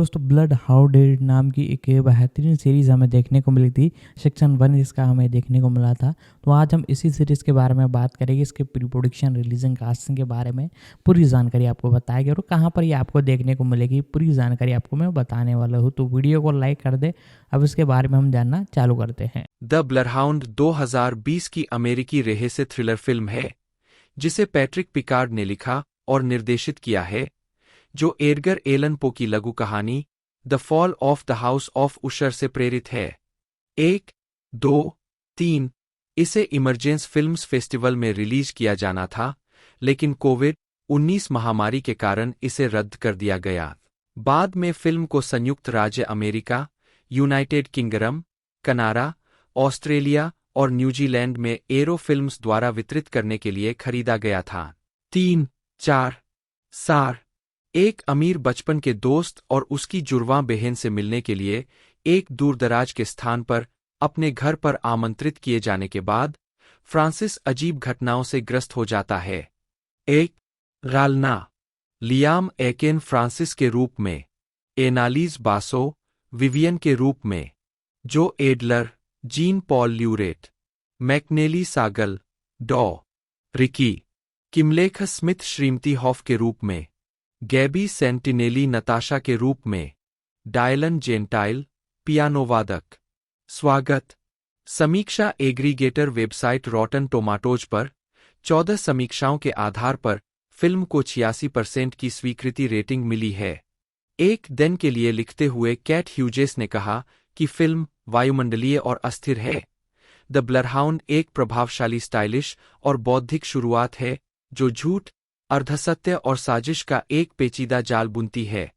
दोस्तों blood hounded नाम की एक बेहतरीन सीरीज़ हमें देखने को मिली थी। सेक्शन 1 इसका हमें देखने को मिला था। तो आज हम इसी सीरीज़ के बारे में बात करेंगे, इसके प्री प्रोडक्शन, रिलीजिंग, कास्टिंग के बारे में पूरी जानकारी आपको बताएगी और कहाँ पर ये आपको देखने को मिलेगी, पूरी जानकारी आपको मैं बताने वाला हूँ। तो वीडियो को लाइक कर दे। अब इसके बारे में हम जानना चालू करते हैं। द ब्लडहाउंड 2020 की अमेरिकी रहस्य थ्रिलर फिल्म है जिसे पैट्रिक पिकार्ड ने लिखा और निर्देशित किया है, जो एडगर एलन पो की लघु कहानी the fall of the house of Usher से प्रेरित है। 1, 2, 3 इसे इमरजेंस फिल्म्स फेस्टिवल में रिलीज किया जाना था, लेकिन कोविड-19 महामारी के कारण इसे रद्द कर दिया गया। बाद में फिल्म को संयुक्त राज्य America, United kingdom, Canada, Australia और न्यूजीलैंड में एरो फिल्म्स द्वारा वितरित करने के लिए खरीदा गया था। 3, 4 सार एक अमीर बचपन के दोस्त और उसकी जुड़वां बहन से मिलने के लिए एक दूरदराज के स्थान पर अपने घर पर आमंत्रित किए जाने के बाद फ्रांसिस अजीब घटनाओं से ग्रस्त हो जाता है। 1 गालना लियाम एकेन फ्रांसिस के रूप में, एनालीज बासो विवियन के रूप में, जो एडलर, जीन पॉल ल्यूरेट, मैकनेली सागल, डॉ रिकी किमलेख स्मिथ श्रीमती हॉफ के रूप में, गैबी सेंटिनेली नताशा के रूप में, डायलन जेंटाइल, पियानोवादक। स्वागत। समीक्षा एग्रीगेटर वेबसाइट रॉटन टोमाटोज पर 14 समीक्षाओं के आधार पर फिल्म को 86% की स्वीकृति रेटिंग मिली है। एक दिन के लिए लिखते हुए कैट ह्यूजेस ने कहा कि फिल्म वायुमंडलीय और अस्थिर है। द ब्लडहाउंड एक प्रभावशाली, स्टाइलिश और बौद्धिक शुरुआत है जो झूठ, अर्धसत्य और साजिश का एक पेचीदा जाल बुनती है।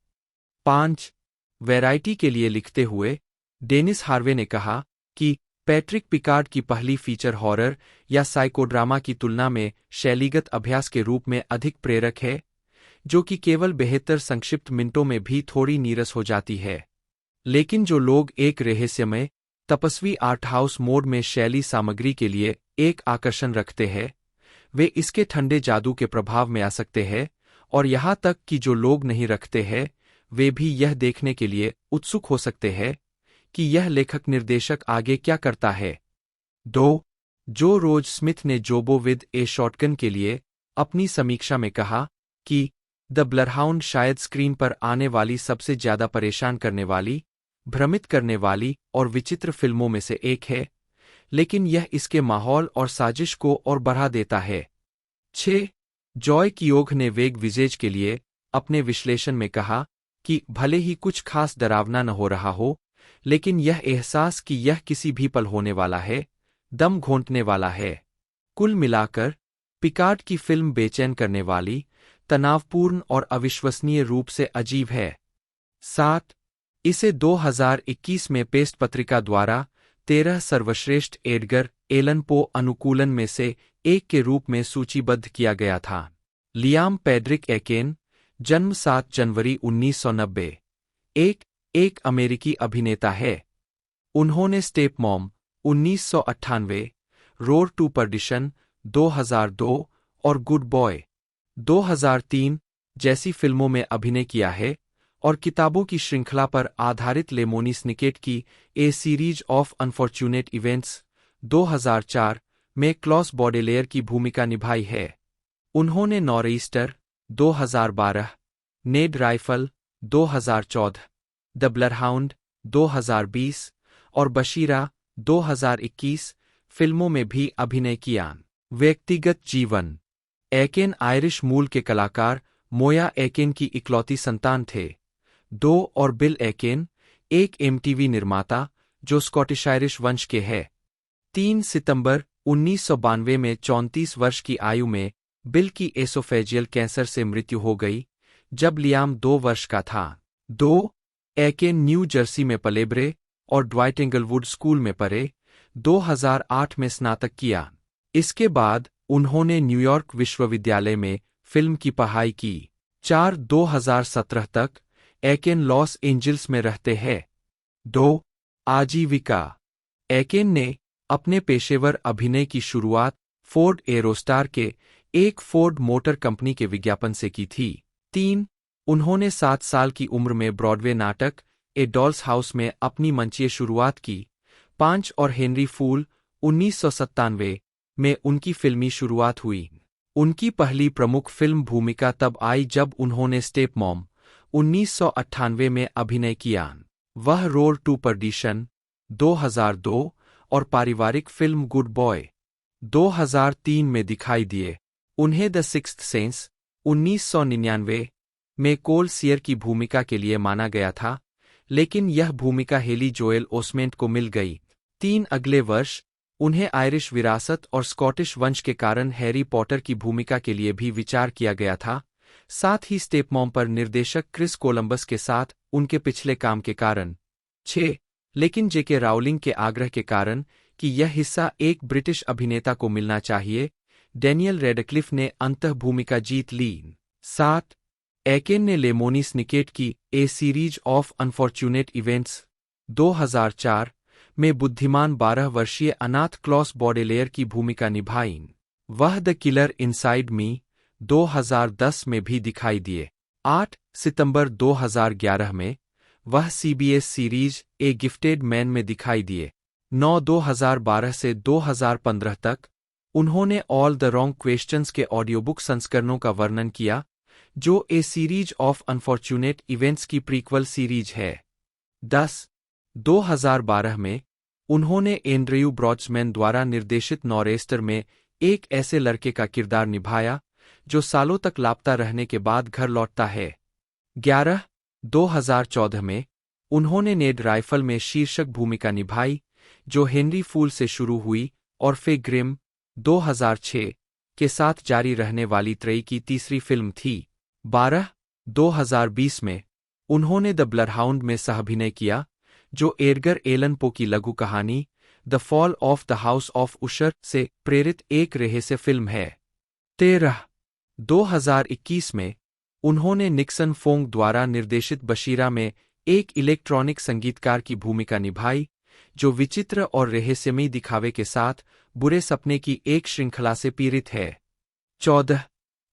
5 वैरायटी के लिए लिखते हुए डेनिस हार्वे ने कहा कि पैट्रिक पिकार्ड की पहली फीचर हॉरर या साइकोड्रामा की तुलना में शैलीगत अभ्यास के रूप में अधिक प्रेरक है, जो कि केवल बेहतर संक्षिप्त मिनटों में भी थोड़ी नीरस हो जाती है। लेकिन जो लोग एक रहस्यमय, तपस्वी आर्ट हाउस मोड में शैली सामग्री के लिए एक आकर्षण रखते हैं, वे इसके ठंडे जादू के प्रभाव में आ सकते हैं, और यहाँ तक कि जो लोग नहीं रखते हैं, वे भी यह देखने के लिए उत्सुक हो सकते हैं कि यह लेखक निर्देशक आगे क्या करता है। 2 जो रोज स्मिथ ने जोबो विद ए शॉटगन के लिए अपनी समीक्षा में कहा कि द ब्लडहाउंड शायद स्क्रीन पर आने वाली सबसे ज्यादा परेशान करने वाली, भ्रमित करने वाली और विचित्र फिल्मों में से एक है, लेकिन यह इसके माहौल और साजिश को और बढ़ा देता है। 6 जॉय कियोग ने वेग विजेज के लिए अपने विश्लेषण में कहा कि भले ही कुछ खास डरावना न हो रहा हो, लेकिन यह एहसास कि यह किसी भी पल होने वाला है, दम घोंटने वाला है। कुल मिलाकर पिकार्ड की फिल्म बेचैन करने वाली, तनावपूर्ण और अविश्वसनीय रूप से अजीब है। 7 इसे 2021 में पेस्ट पत्रिका द्वारा 13 सर्वश्रेष्ठ एडगर एलन पो अनुकूलन में से एक के रूप में सूचीबद्ध किया गया था। लियाम पैड्रिक एकेन, जन्म 7 जनवरी 1990, एक अमेरिकी अभिनेता है। उन्होंने स्टेप मॉम 1998, रोड टू पर्डिशन 2002 और गुड बॉय 2003 जैसी फिल्मों में अभिनय किया है, और किताबों की श्रृंखला पर आधारित लेमोनी स्निकेट की ए सीरीज ऑफ अनफॉर्च्यूनेट इवेंट्स 2004 में क्लॉस बॉडेलेयर की भूमिका निभाई है। उन्होंने नॉरईस्टर 2012, नेड राइफल 2014, द ब्लडहाउंड 2020 और बशीरा 2021 फिल्मों में भी अभिनय किया। व्यक्तिगत जीवन। एकेन आयरिश मूल के कलाकार मोया एकेन की इकलौती संतान थे। 2 और बिल एकेन, एक एमटीवी निर्माता जो स्कॉटिश आयरिश वंश के है। 3 सितंबर 1992 में 34 वर्ष की आयु में बिल की एसोफेजियल कैंसर से मृत्यु हो गई, जब लियाम 2 वर्ष का था। 2 एकेन न्यू जर्सी में पलेबरे और ड्वाइट एंगलवुड स्कूल में पढ़े। 2008 में स्नातक किया। इसके बाद उन्होंने न्यूयॉर्क विश्वविद्यालय में फिल्म की पढ़ाई की। 4 2017 तक एकेन लॉस एंजल्स में रहते हैं। 2 आजीविका। एकेन ने अपने पेशेवर अभिनय की शुरुआत फोर्ड एरोस्टार के एक फोर्ड मोटर कंपनी के विज्ञापन से की थी। 3 उन्होंने 7 साल की उम्र में ब्रॉडवे नाटक ए डॉल्स हाउस में अपनी मंचीय शुरुआत की। 5 और हेनरी फूल 1997 में उनकी फिल्मी शुरुआत हुई। उनकी पहली प्रमुख फिल्म भूमिका तब आई जब उन्होंने स्टेप मॉम 1998 में अभिनय किया। वह रोड टू परडिशन 2002 और पारिवारिक फिल्म गुड बॉय 2003 में दिखाई दिए। उन्हें द सिक्स्थ सेंस 1999 में कोल सियर की भूमिका के लिए माना गया था, लेकिन यह भूमिका हेली जोएल ओस्मेंट को मिल गई। 3 अगले वर्ष उन्हें आयरिश विरासत और स्कॉटिश वंश के कारण हैरी पॉटर की भूमिका के लिए भी विचार किया गया था। साथ ही स्टेप मॉम पर निर्देशक क्रिस कोलंबस के साथ उनके पिछले काम के कारण 6, लेकिन जेके राउलिंग के आग्रह के कारण कि यह हिस्सा एक ब्रिटिश अभिनेता को मिलना चाहिए, डैनियल रेडक्लिफ ने अंतः भूमिका जीत ली। 7 एकेन ने लेमोनी स्निकेट की ए सीरीज ऑफ अनफॉर्च्यूनेट इवेंट्स 2004 में बुद्धिमान 12 वर्षीय अनाथ क्लॉस बॉडेलेयर की भूमिका निभाई। वह द किलर इनसाइड मी 2010 में भी दिखाई दिए। 8 सितंबर 2011 में वह CBS series A gifted man में दिखाई दिए। 9 2012 से 2015 तक उन्होंने ऑल द रॉन्ग क्वेश्चंस के ऑडियोबुक संस्करणों का वर्णन किया, जो ए सीरीज ऑफ अनफॉर्च्यूनेट इवेंट्स की प्रीक्वल सीरीज है। 10 2012 में उन्होंने एंड्रयू ब्रॉड्समैन द्वारा निर्देशित नॉरेस्टर में एक ऐसे लड़के का किरदार निभाया जो सालों तक लापता रहने के बाद घर लौटता है। 11 2014 में उन्होंने नेड राइफल में शीर्षक भूमिका निभाई, जो हेनरी फूल से शुरू हुई और फे ग्रिम 2006 के साथ जारी रहने वाली त्रयी की तीसरी फिल्म थी। 12 2020 में उन्होंने द ब्लडहाउंड में सह-अभिनय किया, जो एडगर एलन पो की लघु कहानी the fall of the house of Usher से प्रेरित एक रहस्य फिल्म है। 13 2021 में उन्होंने निक्सन फोंग द्वारा निर्देशित बशीरा में एक इलेक्ट्रॉनिक संगीतकार की भूमिका निभाई, जो विचित्र और रहस्यमयी दिखावे के साथ बुरे सपने की एक श्रृंखला से पीड़ित है। 14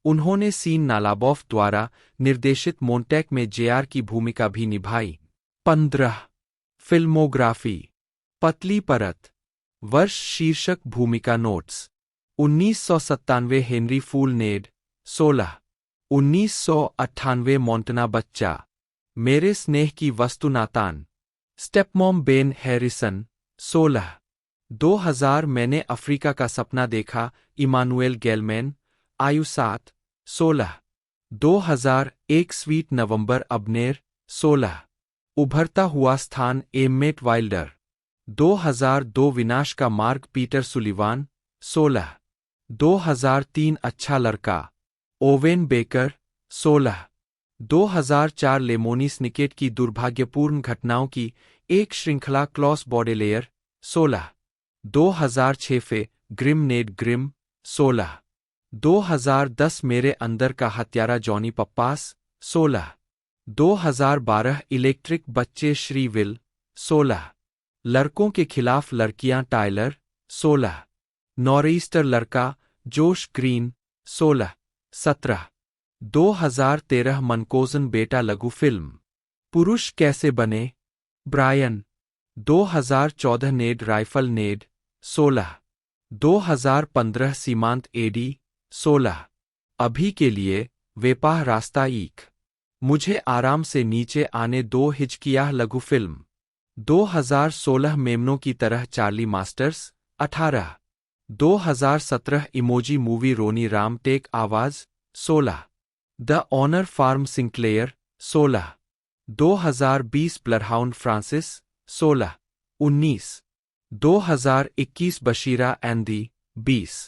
उन्होंने सीन नालाबॉफ द्वारा निर्देशित मोन्टेक में जेआर की भूमिका भी निभाई। 15 फिल्मोग्राफी पतली परत वर्ष शीर्षक भूमिका नोट्स 1997 हेनरी फूल नेड 16 1998 मोंटना बच्चा मेरे स्नेह की वस्तु नातान स्टेपमॉम बेन हैरिसन 16 2000 मैंने अफ्रीका का सपना देखा इमानुएल गेलमैन आयु 7 16 2001 स्वीट नवंबर अबनेर 16 उभरता हुआ स्थान एम्मेट वाइल्डर 2002 विनाश का मार्ग पीटर सुलिवान 16 2003 अच्छा लड़का ओवेन बेकर 16 2004 लेमोनी स्निकेट की दुर्भाग्यपूर्ण घटनाओं की एक श्रृंखला क्लॉस बॉडेलेयर 16 2006 फे ग्रिम नेड ग्रिम 16 2010 मेरे अंदर का हत्यारा जॉनी पप्पास 16 2012 इलेक्ट्रिक बच्चे श्रीविल 16 लड़कों के खिलाफ लड़कियां टाइलर 16 नॉरईस्टर लड़का जोश ग्रीन 16 17 2013 मनकोजन बेटा लघु फिल्म पुरुष कैसे बने ब्रायन 2014 नेड राइफल नेड 16 2015 सीमांत एडी 16 अभी के लिए वेपाह रास्ता ईक मुझे आराम से नीचे आने दो हिचकियाह लघु फिल्म 2016 मेमनों की तरह Charlie Masters 18 2017 emoji movie Ronnie Ram टेक आवाज 16 the honour farm Sinclair 16 2020 bloodhound Francis 16 19 2021 बशीरा एंडी 20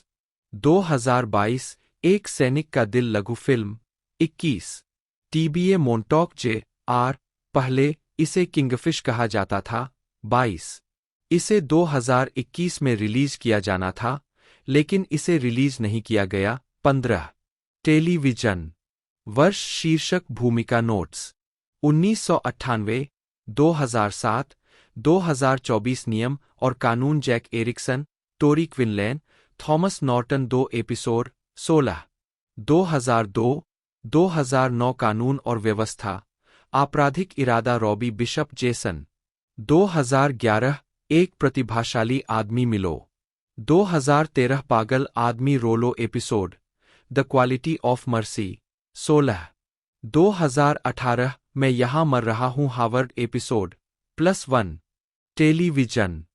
2022 एक सैनिक का दिल लघु film 21 TBA Montauk J R पहले इसे किंगफिश कहा जाता था 22 इसे 2021 में रिलीज किया जाना था, लेकिन इसे रिलीज नहीं किया गया 15 टेलीविजन वर्ष शीर्षक भूमिका नोट्स 1998 2007 2024 नियम और कानून Jack Ericson Tori Quinlan Thomas Norton 2 episode 16 2002 2009 कानून और व्यवस्था, आपराधिक इरादा रॉबी बिशप जेसन। 2011 एक प्रतिभाशाली आदमी मिलो। 2013 पागल आदमी Rollo episode, the quality of mercy. 16 2018 मैं यहाँ मर रहा हूँ हावर्ड एपिसोड, +1। टेलीविजन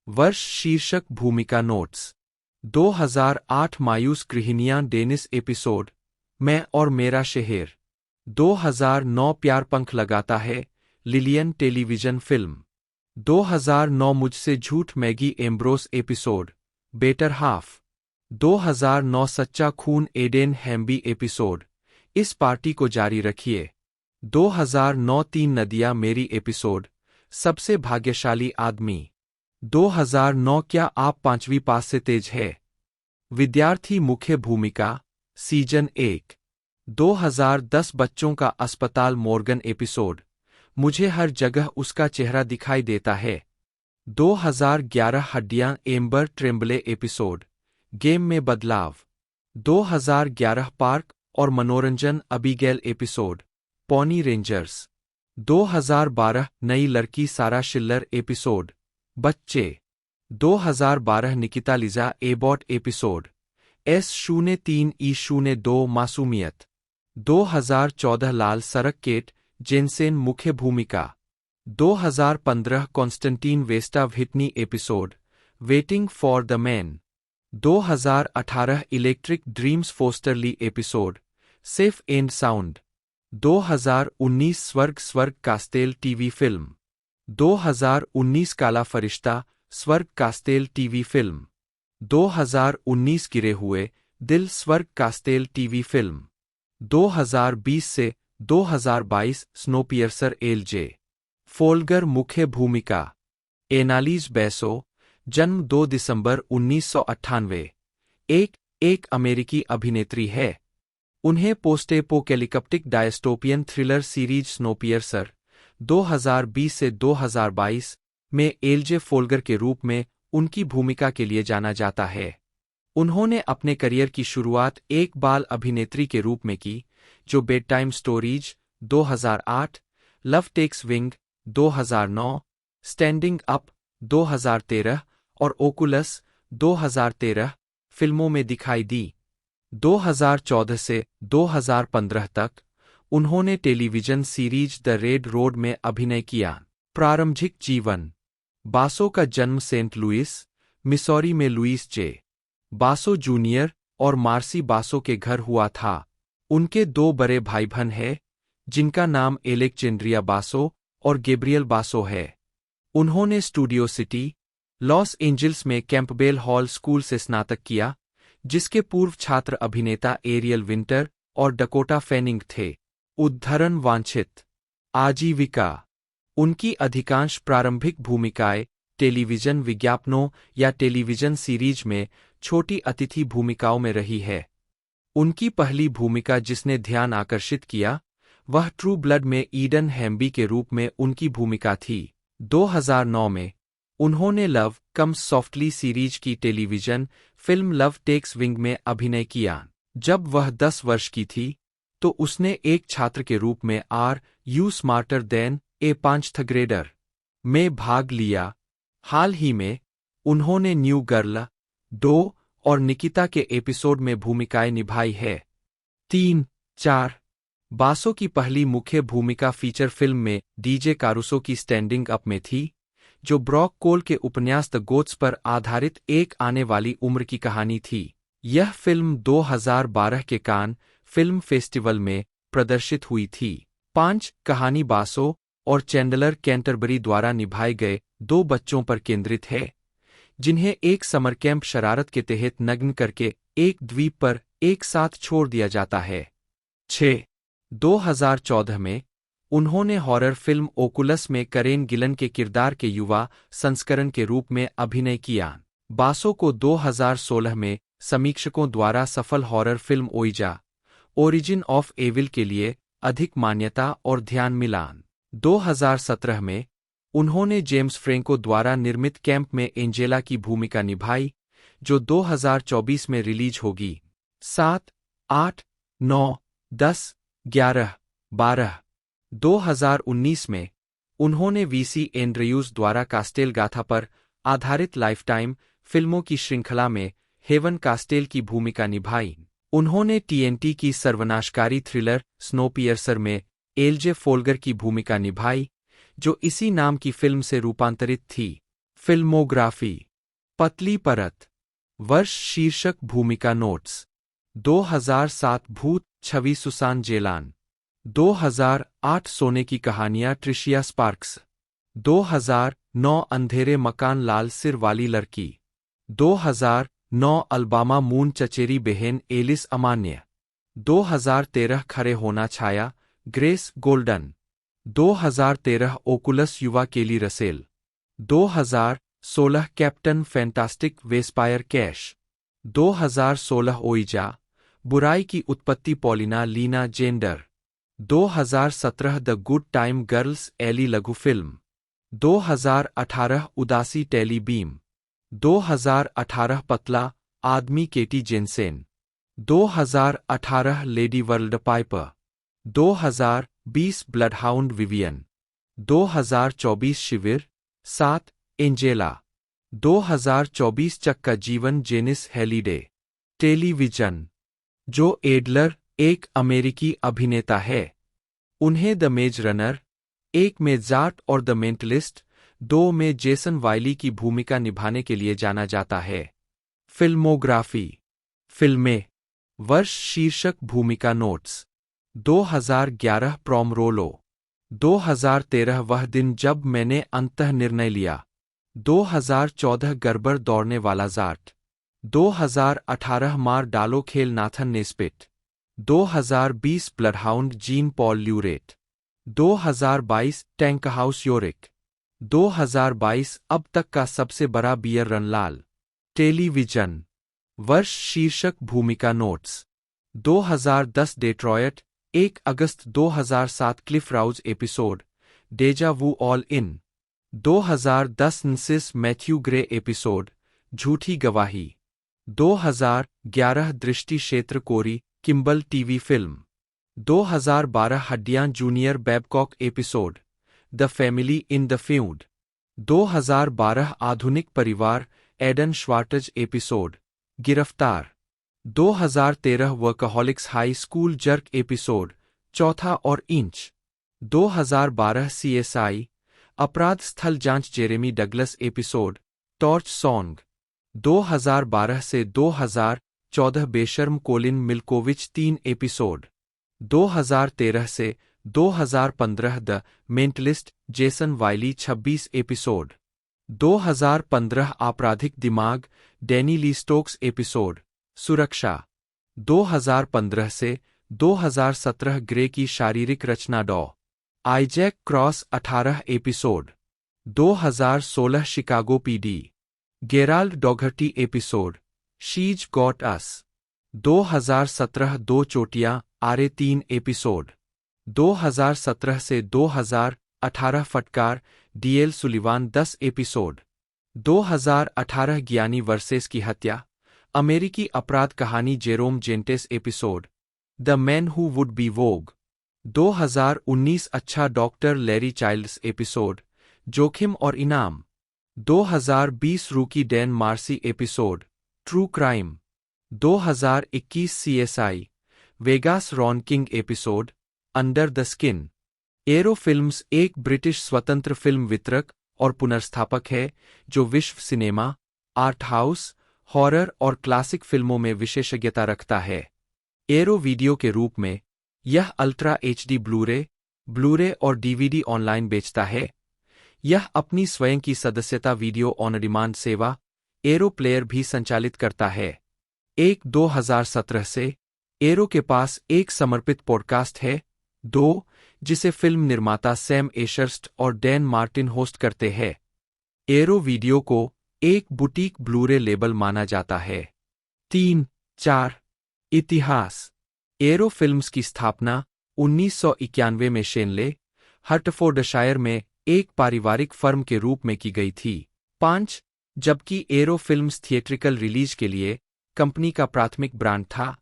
वर्ष शीर्षक भूमिका नोट्स। 2008 मायूस गृहिणियां डेनिस एपिसोड, मैं और मेरा शहर। 2009 प्यार पंख लगाता है, लिलियन टेलीविजन फिल्म। 2009 मुझसे झूठ Maggi Ambrose episode, better half. 2009 सच्चा खून एडेन हैम्बी एपिसोड, इस पार्टी को जारी रखिए। 2009 तीन नदियां मेरी एपिसोड, सबसे भाग्यशाली आदमी। 2009 क्या आप पांचवीं पास से तेज है? विद्यार्थी मुख्य भूमिका, सीजन 1। 2010 बच्चों का अस्पताल मॉर्गन एपिसोड, मुझे हर जगह उसका चेहरा दिखाई देता है। 2011 हड्डियां एम्बर ट्रेम्बले एपिसोड, गेम में बदलाव। 2011 पार्क और मनोरंजन अबीगेल एपिसोड, पॉनी रेंजर्स। 2012 नई लड़की सारा शिल्लर एपिसोड, बच्चे। 2012 Nikita Lija Abbott episode, S03E02 मासूमियत। 2014 लाल सरक केट जेनसेन मुख्य भूमिका। 2015 Constantine Vesta Whitney episode, waiting for the man. 2018 electric dreams Fosterly episode, safe and sound. 2019 स्वर्ग कास्तेल टीवी फिल्म। 2019 काला फरिश्ता स्वर्ग कास्तेल टीवी फिल्म। 2019 गिरे हुए दिल स्वर्ग कास्तेल टीवी फिल्म। 2020 से 2022 स्नोपियर्सर एलजे फोल्गर मुख्य भूमिका। एनालीज बैसो, जन्म 2 दिसंबर 1998, एक अमेरिकी अभिनेत्री है। उन्हें पोस्टेपोकैलिप्टिक डायस्टोपियन थ्रिलर सीरीज स्नोपियर्सर 2020 से 2022 में एलजे फोल्गर के रूप में उनकी भूमिका के लिए जाना जाता है। उन्होंने अपने करियर की शुरुआत एक बाल अभिनेत्री के रूप में की, जो bed time stories 2008, love takes wing 2009, standing up 2013 और ओकुलस 2013 फिल्मों में दिखाई दी। 2014 से 2015 तक उन्होंने television series the red road में अभिनय किया। प्रारंभिक जीवन। बासो का जन्म सेंट लुइस, मिसौरी में लुइस जे. बासो जूनियर और मार्सी बासो के घर हुआ था। उनके 2 बड़े भाई बहन हैं, जिनका नाम एलेक्जेंड्रिया बासो और गैब्रियल बासो है। उन्होंने स्टूडियो सिटी, लॉस एंजल्स में कैंपबेल हॉल स्कूल से स्नातक किया, जिसके पूर्व छात्र अभिनेता एरियल विंटर और डकोटा फैनिंग थे। उद्धरण वांछित। आजीविका। उनकी अधिकांश प्रारंभिक भूमिकाएं टेलीविजन विज्ञापनों या टेलीविजन सीरीज में छोटी अतिथि भूमिकाओं में रही है। उनकी पहली भूमिका जिसने ध्यान आकर्षित किया, वह ट्रू ब्लड में ईडन हैम्बी के रूप में उनकी भूमिका थी। 2009 में उन्होंने लव कम्स सॉफ्टली सीरीज की television film love takes wing में अभिनय किया। जब वह 10 वर्ष की थी, तो उसने एक छात्र के रूप में are you smarter than a 5th grader में भाग लिया। हाल ही में उन्होंने न्यू गर्ल 2 और निकिता के एपिसोड में भूमिकाएं निभाई है। 3-4 बासो की पहली मुख्य भूमिका फीचर फिल्म में डीजे कारुसो की स्टैंडिंग अप में थी, जो ब्रॉक कोल के उपन्यास द गोट्स पर आधारित एक आने वाली उम्र की कहानी थी। यह फिल्म 2012 के कान फिल्म फेस्टिवल में प्रदर्शित हुई थी। 5 कहानी बासो और चैंडलर कैंटरबरी द्वारा निभाए गए 2 बच्चों पर केंद्रित है, जिन्हें एक समर कैंप शरारत के तहत नग्न करके एक द्वीप पर एक साथ छोड़ दिया जाता है। 6 2014 में उन्होंने हॉरर फिल्म ओकुलस में करेन गिलन के किरदार के युवा संस्करण के रूप में अभिनय किया। बासो को 2016 में समीक्षकों द्वारा सफल horror film Ouija origin of evil के लिए अधिक मान्यता और ध्यान मिला। 2017 में उन्होंने जेम्स फ्रेंको द्वारा निर्मित कैंप में एंजेला की भूमिका निभाई, जो 2024 में रिलीज होगी। 7, 8, 9, 10 11/12/2019 में उन्होंने वीसी एंड्रयूज द्वारा कास्टेल गाथा पर आधारित लाइफटाइम फिल्मों की श्रृंखला में हेवन कास्टेल की भूमिका निभाई। उन्होंने टीएनटी की सर्वनाशकारी थ्रिलर स्नोपियर्सर में एलजे फोल्गर की भूमिका निभाई, जो इसी नाम की फिल्म से रूपांतरित थी। फिल्मोग्राफी: पतली परत। वर्ष शीर्षक भूमिका नोट्स: 2007 भूत छवि सुसान जेलान। 2008 सोने की कहानियां ट्रिशिया स्पार्क्स। 2009 अंधेरे मकान लाल सिर वाली लड़की। 2009 अल्बामा मून चचेरी बहन एलिस अमान्य। 2013 खड़े होना छाया ग्रेस गोल्डन। 2013 ओकुलस युवा Kelly Russell. 2016 Captain Fantastic Vespyr Cash. 2016 Ouija बुराई की उत्पत्ति Paulina Lena Gender. 2017 the good time girls Ellie लघु फिल्म। 2018 उदासी टेली बीम। 2018 पतला आदमी Katie Jensen. 2018 lady world Piper. 2020 Bloodhound Vivian. 2024 शिविर 7 एंजेला। 2024 चक्का जीवन Janis Halliday. Television: Joe Adler एक अमेरिकी अभिनेता है। उन्हें द मेज रनर 1 में जाट और द मेंटलिस्ट 2 में जेसन वाइली की भूमिका निभाने के लिए जाना जाता है। फिल्मोग्राफी: फिल्में। वर्ष शीर्षक भूमिका नोट्स: 2011 प्रोम रोलो। 2013 वह दिन जब मैंने अंततः निर्णय लिया। 2014 गड़बड़ दौड़ने वाला जाट। 2018 मार डालो खेल Nathan Nesbitt. 2020 Bloodhound Jean Paul Luret. 2022 tank house Yorick. 2022 अब तक का सबसे बड़ा बियर रन लाल। टेलीविजन: वर्ष शीर्षक भूमिका नोट्स: 2010 डेट्रॉयट 1 अगस्त 2007 Cliff Rouse episode deja vu all in. 2010 नसिस मैथ्यू ग्रे एपिसोड झूठी गवाही। 2011 दृष्टि क्षेत्र कोरी किम्बल टीवी फिल्म। 2012 हड्डियां junior Babcock episode the family in the feud. 2012 आधुनिक परिवार एडन श्वार्टज एपिसोड गिरफ्तार। 2013 workaholics high school jerk episode चौथा और इंच। 2012 सीएसआई अपराध स्थल जांच Jeremy Douglas episode torch song. 2012 से 2014 बेशर्म कोलिन मिल्कोविच 3 एपिसोड। 2013 से 2015 द मेंटलिस्ट जेसन वाइली 26 एपिसोड। 2015 आपराधिक दिमाग डैनी ली स्टोक्स एपिसोड सुरक्षा। 2015 से 2017 ग्रे की शारीरिक रचना Dr Isaac Cross 18 episode. 2016 Chicago PD Gerald Dougherty episode she's got us. 2017 दो चोटियां आरे 3 एपिसोड। 2017 से 2018 फटकार डीएल सुलिवान 10 एपिसोड। 2018 ज्ञानी वर्सेस की हत्या अमेरिकी अपराध कहानी Jerome Gentes episode the man who would be Vogue. 2019 अच्छा डॉक्टर लैरी चाइल्ड्स एपिसोड जोखिम और इनाम। 2020 rookie Dan Marcy episode true crime. 2021 CSI Vegas Ron King episode under the skin. Arrow Films एक ब्रिटिश स्वतंत्र फिल्म वितरक और पुनर्स्थापक है जो विश्व सिनेमा, आर्ट हाउस, हॉरर और क्लासिक फिल्मों में विशेषज्ञता रखता है। एरो वीडियो के रूप में यह अल्ट्रा एचडी ब्लूरे और डीवीडी ऑनलाइन बेचता है। यह अपनी स्वयं की सदस्यता वीडियो ऑन डिमांड सेवा एरो प्लेयर भी संचालित करता है। 2017 से एरो के पास एक समर्पित पॉडकास्ट है। 2 जिसे फिल्म निर्माता सैम एशर्स्ट और डैन मार्टिन होस्ट करते हैं। एरो वीडियो को एक बुटीक ब्लूरे लेबल माना जाता है। 3-4 इतिहास। एरो फिल्म्स की स्थापना 1991 में शेनले, हर्टफोर्डशायर में एक पारिवारिक फर्म के रूप में की गई थी। 5 जबकि एरो फिल्म्स थिएट्रिकल रिलीज के लिए कंपनी का प्राथमिक ब्रांड था।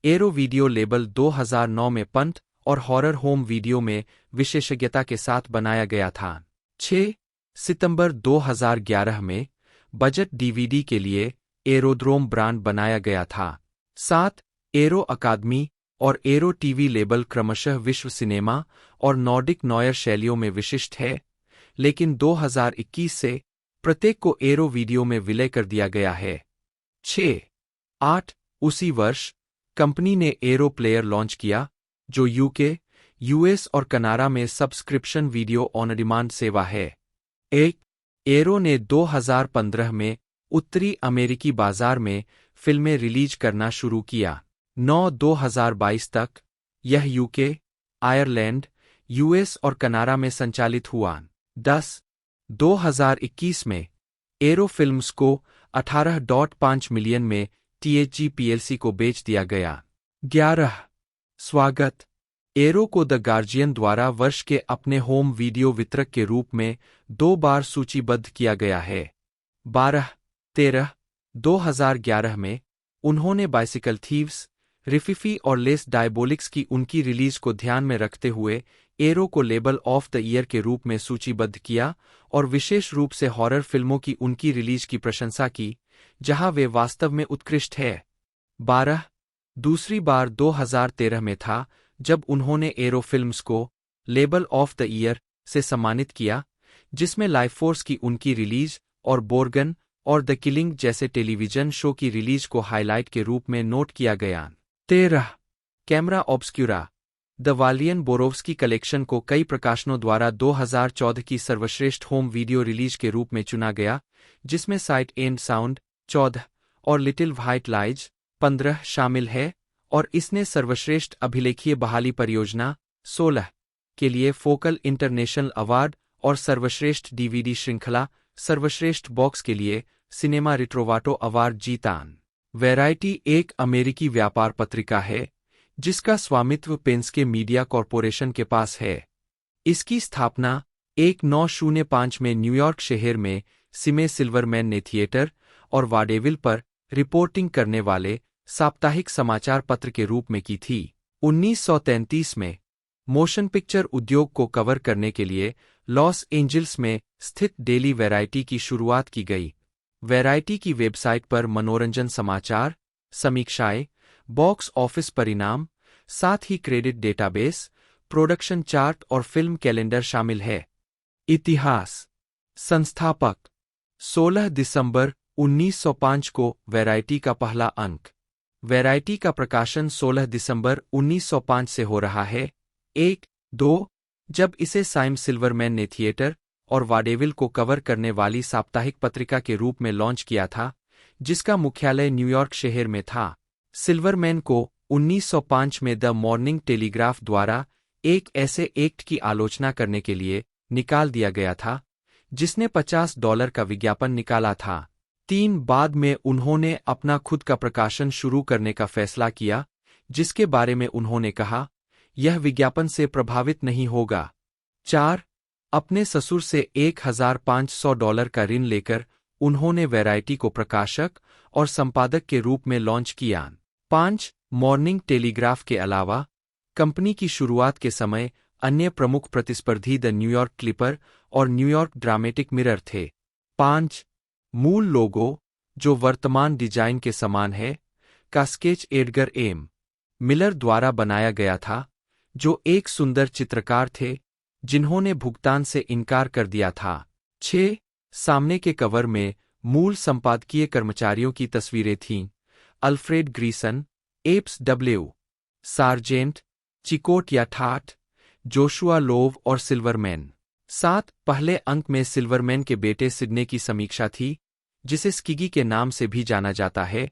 एरो वीडियो लेबल 2009 में पंथ और हॉरर होम वीडियो में विशेषज्ञता के साथ बनाया गया था। 6 सितंबर 2011 में बजट डीवीडी के लिए एरोड्रोम ब्रांड बनाया गया था। 7 एरो अकादमी और एरो टीवी लेबल क्रमशः विश्व सिनेमा और नॉर्डिक नॉयर शैलियों में विशिष्ट है, लेकिन 2021 से प्रत्येक को एरो वीडियो में विलय कर दिया गया है। 8 उसी वर्ष कंपनी ने एरो प्लेयर लॉन्च किया, जो यूके, यूएस और कनाडा में सब्सक्रिप्शन वीडियो ऑन डिमांड सेवा है। 1 एरो ने 2015 में उत्तरी अमेरिकी बाजार में फिल्में रिलीज करना शुरू किया। 9 2022 तक यह यूके, आयरलैंड, यूएस और कनाडा में संचालित हुआ। 10 2021 में एरो फिल्म्स को 18.5 मिलियन में THG PLC को बेच दिया गया। 11 स्वागत एरो को द गार्जियन द्वारा वर्ष के अपने होम वीडियो वितरक के रूप में 2 बार सूचीबद्ध किया गया है। 13 2011 में उन्होंने बाइसिकल थीव्स, रिफिफी और लेस डायबोलिक्स की उनकी रिलीज को ध्यान में रखते हुए एरो को लेबल ऑफ द ईयर के रूप में सूचीबद्ध किया और विशेष रूप से हॉरर फिल्मों की उनकी रिलीज की प्रशंसा की, जहां वे वास्तव में उत्कृष्ट है। 12 दूसरी बार 2013 में था जब उन्होंने एरो फिल्म्स को लेबल ऑफ द ईयर से सम्मानित किया, जिसमें लाइफ फोर्स की उनकी रिलीज और बोर्गन और द किलिंग जैसे टेलीविजन शो की रिलीज को हाईलाइट के रूप में नोट किया गया। 13 कैमरा ऑब्सक्यूरा द वालियन बोरोव्स्की कलेक्शन को कई प्रकाशनों द्वारा 2014 की सर्वश्रेष्ठ होम वीडियो रिलीज के रूप में चुना गया, जिसमें साइट एंड साउंड 14 और लिटिल व्हाइट लाइज 15 शामिल है, और इसने सर्वश्रेष्ठ अभिलेखीय बहाली परियोजना 16 के लिए फोकल इंटरनेशनल अवार्ड और सर्वश्रेष्ठ डीवीडी श्रृंखला सर्वश्रेष्ठ बॉक्स के लिए सिनेमा रिट्रोवाटो अवार्ड जीता। वैरायटी एक अमेरिकी व्यापार पत्रिका है जिसका स्वामित्व पेंस्के मीडिया कॉरपोरेशन के पास है। इसकी स्थापना 1905 में न्यूयॉर्क शहर में सिमे सिल्वरमैन ने थिएटर और वाडेविल पर रिपोर्टिंग करने वाले साप्ताहिक समाचार पत्र के रूप में की थी। 1933 में मोशन पिक्चर उद्योग को कवर करने के लिए लॉस एंजल्स में स्थित डेली वैरायटी की शुरुआत की गई। वैरायटी की वेबसाइट पर मनोरंजन समाचार, समीक्षाएं, बॉक्स ऑफिस परिणाम, साथ ही क्रेडिट डेटाबेस, प्रोडक्शन चार्ट और फिल्म कैलेंडर शामिल है। इतिहास संस्थापक 16 दिसंबर 1905 को वैरायटी का पहला अंक। वैरायटी का प्रकाशन 16 दिसंबर 1905 से हो रहा है। 1-2 जब इसे साइम सिल्वरमैन ने थिएटर और वाडेविल को कवर करने वाली साप्ताहिक पत्रिका के रूप में लॉन्च किया था, जिसका मुख्यालय न्यूयॉर्क शहर में था। सिल्वरमैन को 1905 में द मॉर्निंग टेलीग्राफ द्वारा एक ऐसे एक्ट की आलोचना करने के लिए निकाल दिया गया था जिसने $50 का विज्ञापन निकाला था। 3 बाद में उन्होंने अपना खुद का प्रकाशन शुरू करने का फैसला किया, जिसके बारे में उन्होंने कहा, यह विज्ञापन से प्रभावित नहीं होगा। 4 अपने ससुर से $1,500 का ऋण लेकर उन्होंने वैरायटी को प्रकाशक और संपादक के रूप में लॉन्च किया। 5 मॉर्निंग टेलीग्राफ के अलावा कंपनी की शुरुआत के समय अन्य प्रमुख प्रतिस्पर्धी द न्यूयॉर्क क्लिपर और न्यूयॉर्क ड्रामेटिक मिरर थे। 5 मूल लोगो, जो वर्तमान डिजाइन के समान है, का स्केच एडगर एम मिलर द्वारा बनाया गया था, जो एक सुंदर चित्रकार थे जिन्होंने भुगतान से इनकार कर दिया था। 6 सामने के कवर में मूल संपादकीय कर्मचारियों की तस्वीरें थीं, Alfred Greason, Epes W Sargent, Chicot या ठाट, जोशुआ लोव और सिल्वरमैन। 7 पहले अंक में सिल्वरमैन के बेटे सिडने की समीक्षा थी, जिसे स्किगी के नाम से भी जाना जाता है,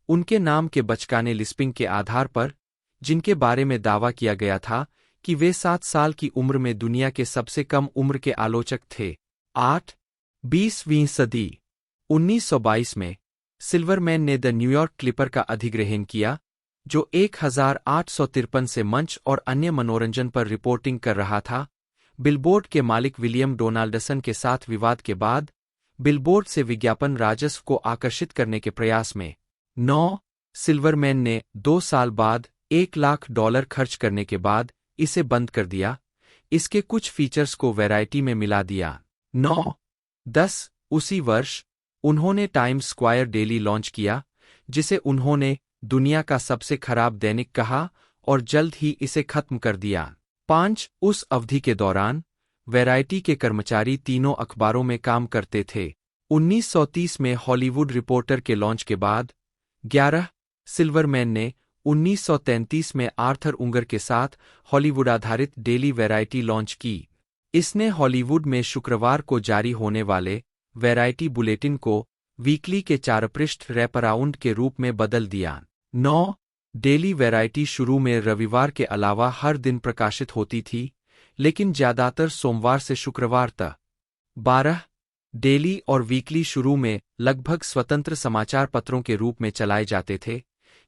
उनके नाम के बचकाने लिस्पिंग के आधार पर, जिनके बारे में दावा किया गया था कि वे 7 साल की उम्र में दुनिया के सबसे कम उम्र के आलोचक थे। 8 20वीं सदी 1922 में सिल्वरमैन ने द न्यूयॉर्क क्लिपर का अधिग्रहण किया, जो 1853 से मंच और अन्य मनोरंजन पर रिपोर्टिंग कर रहा था। बिलबोर्ड के मालिक विलियम डोनाल्डसन के साथ विवाद के बाद बिलबोर्ड से विज्ञापन राजस्व को आकर्षित करने के प्रयास में 9 सिल्वरमैन ने 2 साल बाद $1 लाख खर्च करने के बाद इसे बंद कर दिया, इसके कुछ फीचर्स को वैरायटी में मिला दिया। 9-10 उसी वर्ष उन्होंने टाइम्स स्क्वायर डेली लॉन्च किया, जिसे उन्होंने दुनिया का सबसे खराब दैनिक कहा और जल्द ही इसे खत्म कर दिया। 5 उस अवधि के दौरान वैरायटी के कर्मचारी तीनों अखबारों में काम करते थे। 1930 में हॉलीवुड रिपोर्टर के लॉन्च के बाद 11 सिल्वरमैन ने 1933 में आर्थर उंगर के साथ हॉलीवुड आधारित डेली वैरायटी लॉन्च की। इसने हॉलीवुड में शुक्रवार को जारी होने वाले वैरायटी बुलेटिन को वीकली के 4 पृष्ठ रैपअराउंड के रूप में बदल दिया। 9 डेली वैरायटी शुरू में रविवार के अलावा हर दिन प्रकाशित होती थी, लेकिन ज्यादातर सोमवार से शुक्रवार तक। 12 डेली और वीकली शुरू में लगभग स्वतंत्र समाचार पत्रों के रूप में चलाए जाते थे,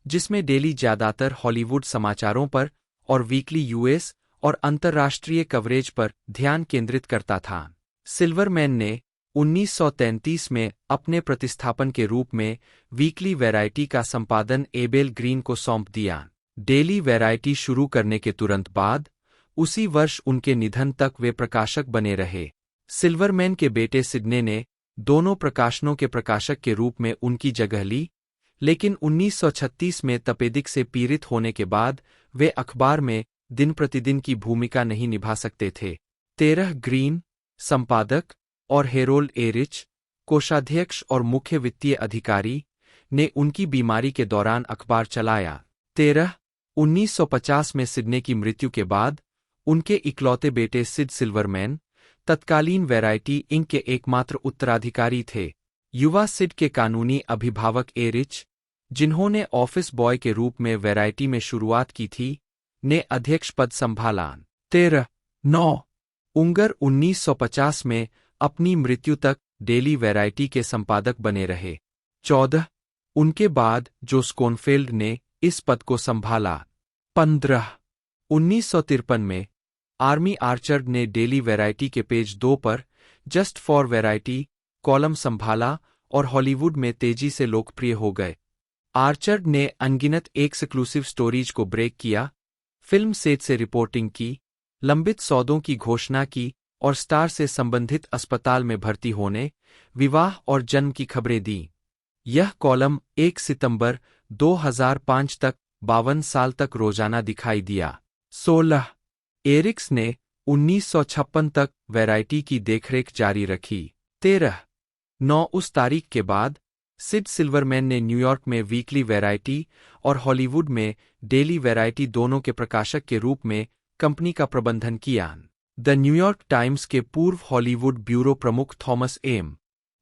जिसमें डेली ज्यादातर हॉलीवुड समाचारों पर और वीकली यूएस और अंतर्राष्ट्रीय कवरेज पर ध्यान केंद्रित करता था। सिल्वरमैन ने 1933 में अपने प्रतिस्थापन के रूप में वीकली वैरायटी का संपादन एबेल ग्रीन को सौंप दिया। डेली वैरायटी शुरू करने के तुरंत बाद उसी वर्ष उनके निधन तक वे प्रकाशक बने रहे। सिल्वरमैन के बेटे सिडने ने दोनों प्रकाशनों के प्रकाशक के रूप में उनकी जगह ली, लेकिन 1936 में तपेदिक से पीड़ित होने के बाद वे अखबार में दिन प्रतिदिन की भूमिका नहीं निभा सकते थे। 13 ग्रीन, संपादक, और हेरोल्ड ए रिच, कोषाध्यक्ष और मुख्य वित्तीय अधिकारी, ने उनकी बीमारी के दौरान अखबार चलाया। 13 1950 में सिडने की मृत्यु के बाद उनके इकलौते बेटे सिड सिल्वरमैन तत्कालीन वैरायटी इंक के एकमात्र उत्तराधिकारी थे। युवा सिड के कानूनी अभिभावक ए रिच, जिन्होंने ऑफिस बॉय के रूप में वैरायटी में शुरुआत की थी, ने अध्यक्ष पद संभाला। 13-9 उंगर 1950 में अपनी मृत्यु तक डेली वैरायटी के संपादक बने रहे। 14 उनके बाद जो स्कोनफील्ड ने इस पद को संभाला। 15 1953 में आर्मी आर्चर्ड ने डेली वैरायटी के पेज 2 पर जस्ट फॉर वैरायटी कॉलम संभाला और हॉलीवुड में तेजी से लोकप्रिय हो गए। आर्चर्ड ने अनगिनत एक्सक्लूसिव स्टोरीज को ब्रेक किया, फिल्म सेट से रिपोर्टिंग की, लंबित सौदों की घोषणा की और स्टार से संबंधित अस्पताल में भर्ती होने, विवाह और जन्म की खबरें दी। यह कॉलम 1 सितंबर 2005 तक 52 साल तक रोजाना दिखाई दिया। 16 एरिक्स ने 1956 तक वैरायटी की देखरेख जारी रखी। 13-9 उस तारीख के बाद सिड सिल्वरमैन ने न्यूयॉर्क में वीकली वैरायटी और हॉलीवुड में डेली वैरायटी दोनों के प्रकाशक के रूप में कंपनी का प्रबंधन किया। द न्यूयॉर्क टाइम्स के पूर्व हॉलीवुड ब्यूरो प्रमुख थॉमस एम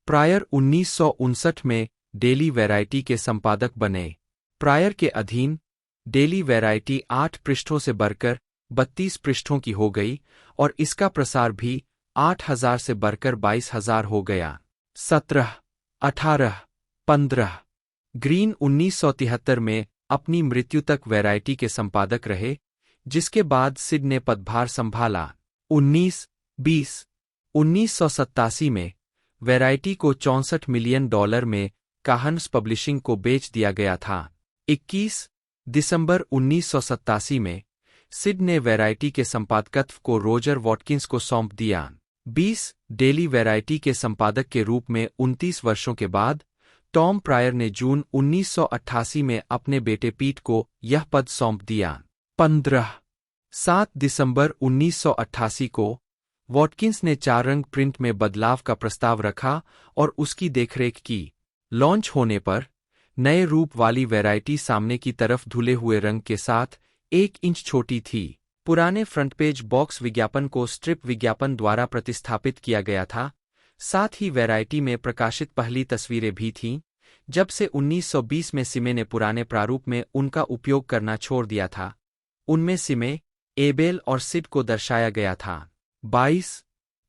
प्रायर 1959 में डेली वैरायटी के संपादक बने। प्रायर के अधीन डेली वैरायटी 8 पृष्ठों से बढ़कर 32 पृष्ठों की हो गई और इसका प्रसार भी 8,000 से बढ़कर 22,000 हो गया। 17, 18, 15 ग्रीन 1973 में अपनी मृत्यु तक वैरायटी के संपादक रहे, जिसके बाद सिड ने पदभार संभाला। 19, 20 1987 में वैरायटी को $64 मिलियन में काहन्स पब्लिशिंग को बेच दिया गया था। 21 दिसंबर 1987 में सिड ने वैरायटी के संपादकत्व को रोजर वॉटकिंस को सौंप दिया। 20 डेली वैरायटी के संपादक के रूप में 29 वर्षों के बाद टॉम प्रायर ने जून 1988 में अपने बेटे पीट को यह पद सौंप दिया। 7 दिसंबर 1988 को वॉटकिंस ने 4 रंग प्रिंट में बदलाव का प्रस्ताव रखा और उसकी देखरेख की। लॉन्च होने पर नए रूप वाली वैरायटी सामने की तरफ धुले हुए रंग के साथ 1 इंच छोटी थी। पुराने फ्रंट पेज बॉक्स विज्ञापन को स्ट्रिप विज्ञापन द्वारा प्रतिस्थापित किया गया था। साथ ही वैरायटी में प्रकाशित पहली तस्वीरें भी थीं, जब से 1920 में सिमे ने पुराने प्रारूप में उनका उपयोग करना छोड़ दिया था। उनमें सिमे, एबेल और सिड को दर्शाया गया था। 22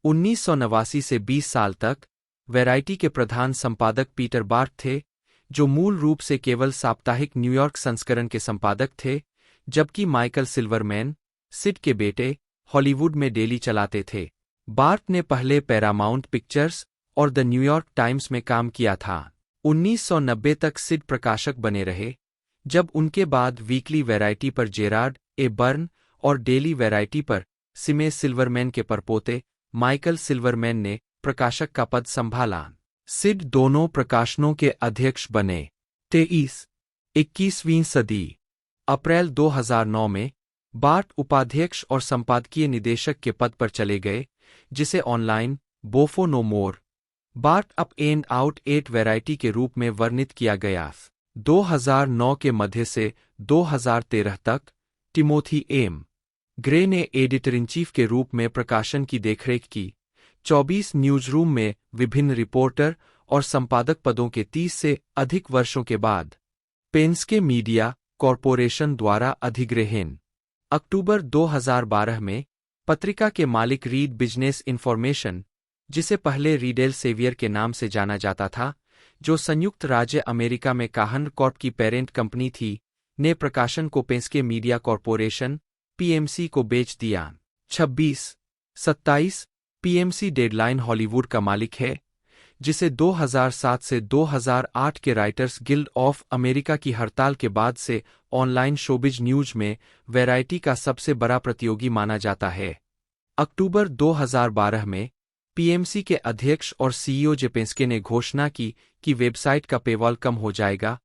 1989 से 20 साल तक वैरायटी के प्रधान संपादक पीटर बार्ट थे, जो मूल रूप से केवल साप्ताहिक न्यूयॉर्क संस्करण के संपादक थे, जबकि माइकल सिल्वरमैन, सिड के बेटे, हॉलीवुड में डेली चलाते थे। बार्ट ने पहले पैरामाउंट पिक्चर्स और द न्यूयॉर्क टाइम्स में काम किया था। 1990 तक सिड प्रकाशक बने रहे, जब उनके बाद वीकली वैरायटी पर जेरार्ड ए बर्न और डेली वैरायटी पर सिमे सिल्वरमैन के परपोते माइकल सिल्वरमैन ने प्रकाशक का पद संभाला। सिड दोनों प्रकाशनों के अध्यक्ष बने। 21वीं सदी अप्रैल 2009 में बार्ट उपाध्यक्ष और संपादकीय निदेशक के पद पर चले गए, जिसे online Bofo no more Bart up and out 8 Variety के रूप में वर्णित किया गया। 2009 के मध्य से 2013 तक टिमोथी एम ग्रे ने एडिटर इन चीफ के रूप में प्रकाशन की देखरेख की। 24 न्यूज़रूम में विभिन्न रिपोर्टर और संपादक पदों के 30 से अधिक वर्षों के बाद पेंस्के मीडिया कॉरपोरेशन द्वारा अधिग्रहण। अक्टूबर 2012 में पत्रिका के मालिक रीड बिजनेस इन्फॉर्मेशन, जिसे पहले रीड एल्सेवियर के नाम से जाना जाता था, जो संयुक्त राज्य अमेरिका में काहन कॉर्प की पेरेंट कंपनी थी, ने प्रकाशन को पेंस्के मीडिया कॉरपोरेशन पीएमसी को बेच दिया। 27 पीएमसी डेडलाइन हॉलीवुड का मालिक है, जिसे 2007 से 2008 के राइटर्स गिल्ड ऑफ अमेरिका की हड़ताल के बाद से ऑनलाइन शोबिज न्यूज में वैरायटी का सबसे बड़ा प्रतियोगी माना जाता है। अक्टूबर 2012 में पीएमसी के अध्यक्ष और सीईओ जे पेंस्के ने घोषणा की कि वेबसाइट का पेवॉल कम हो जाएगा,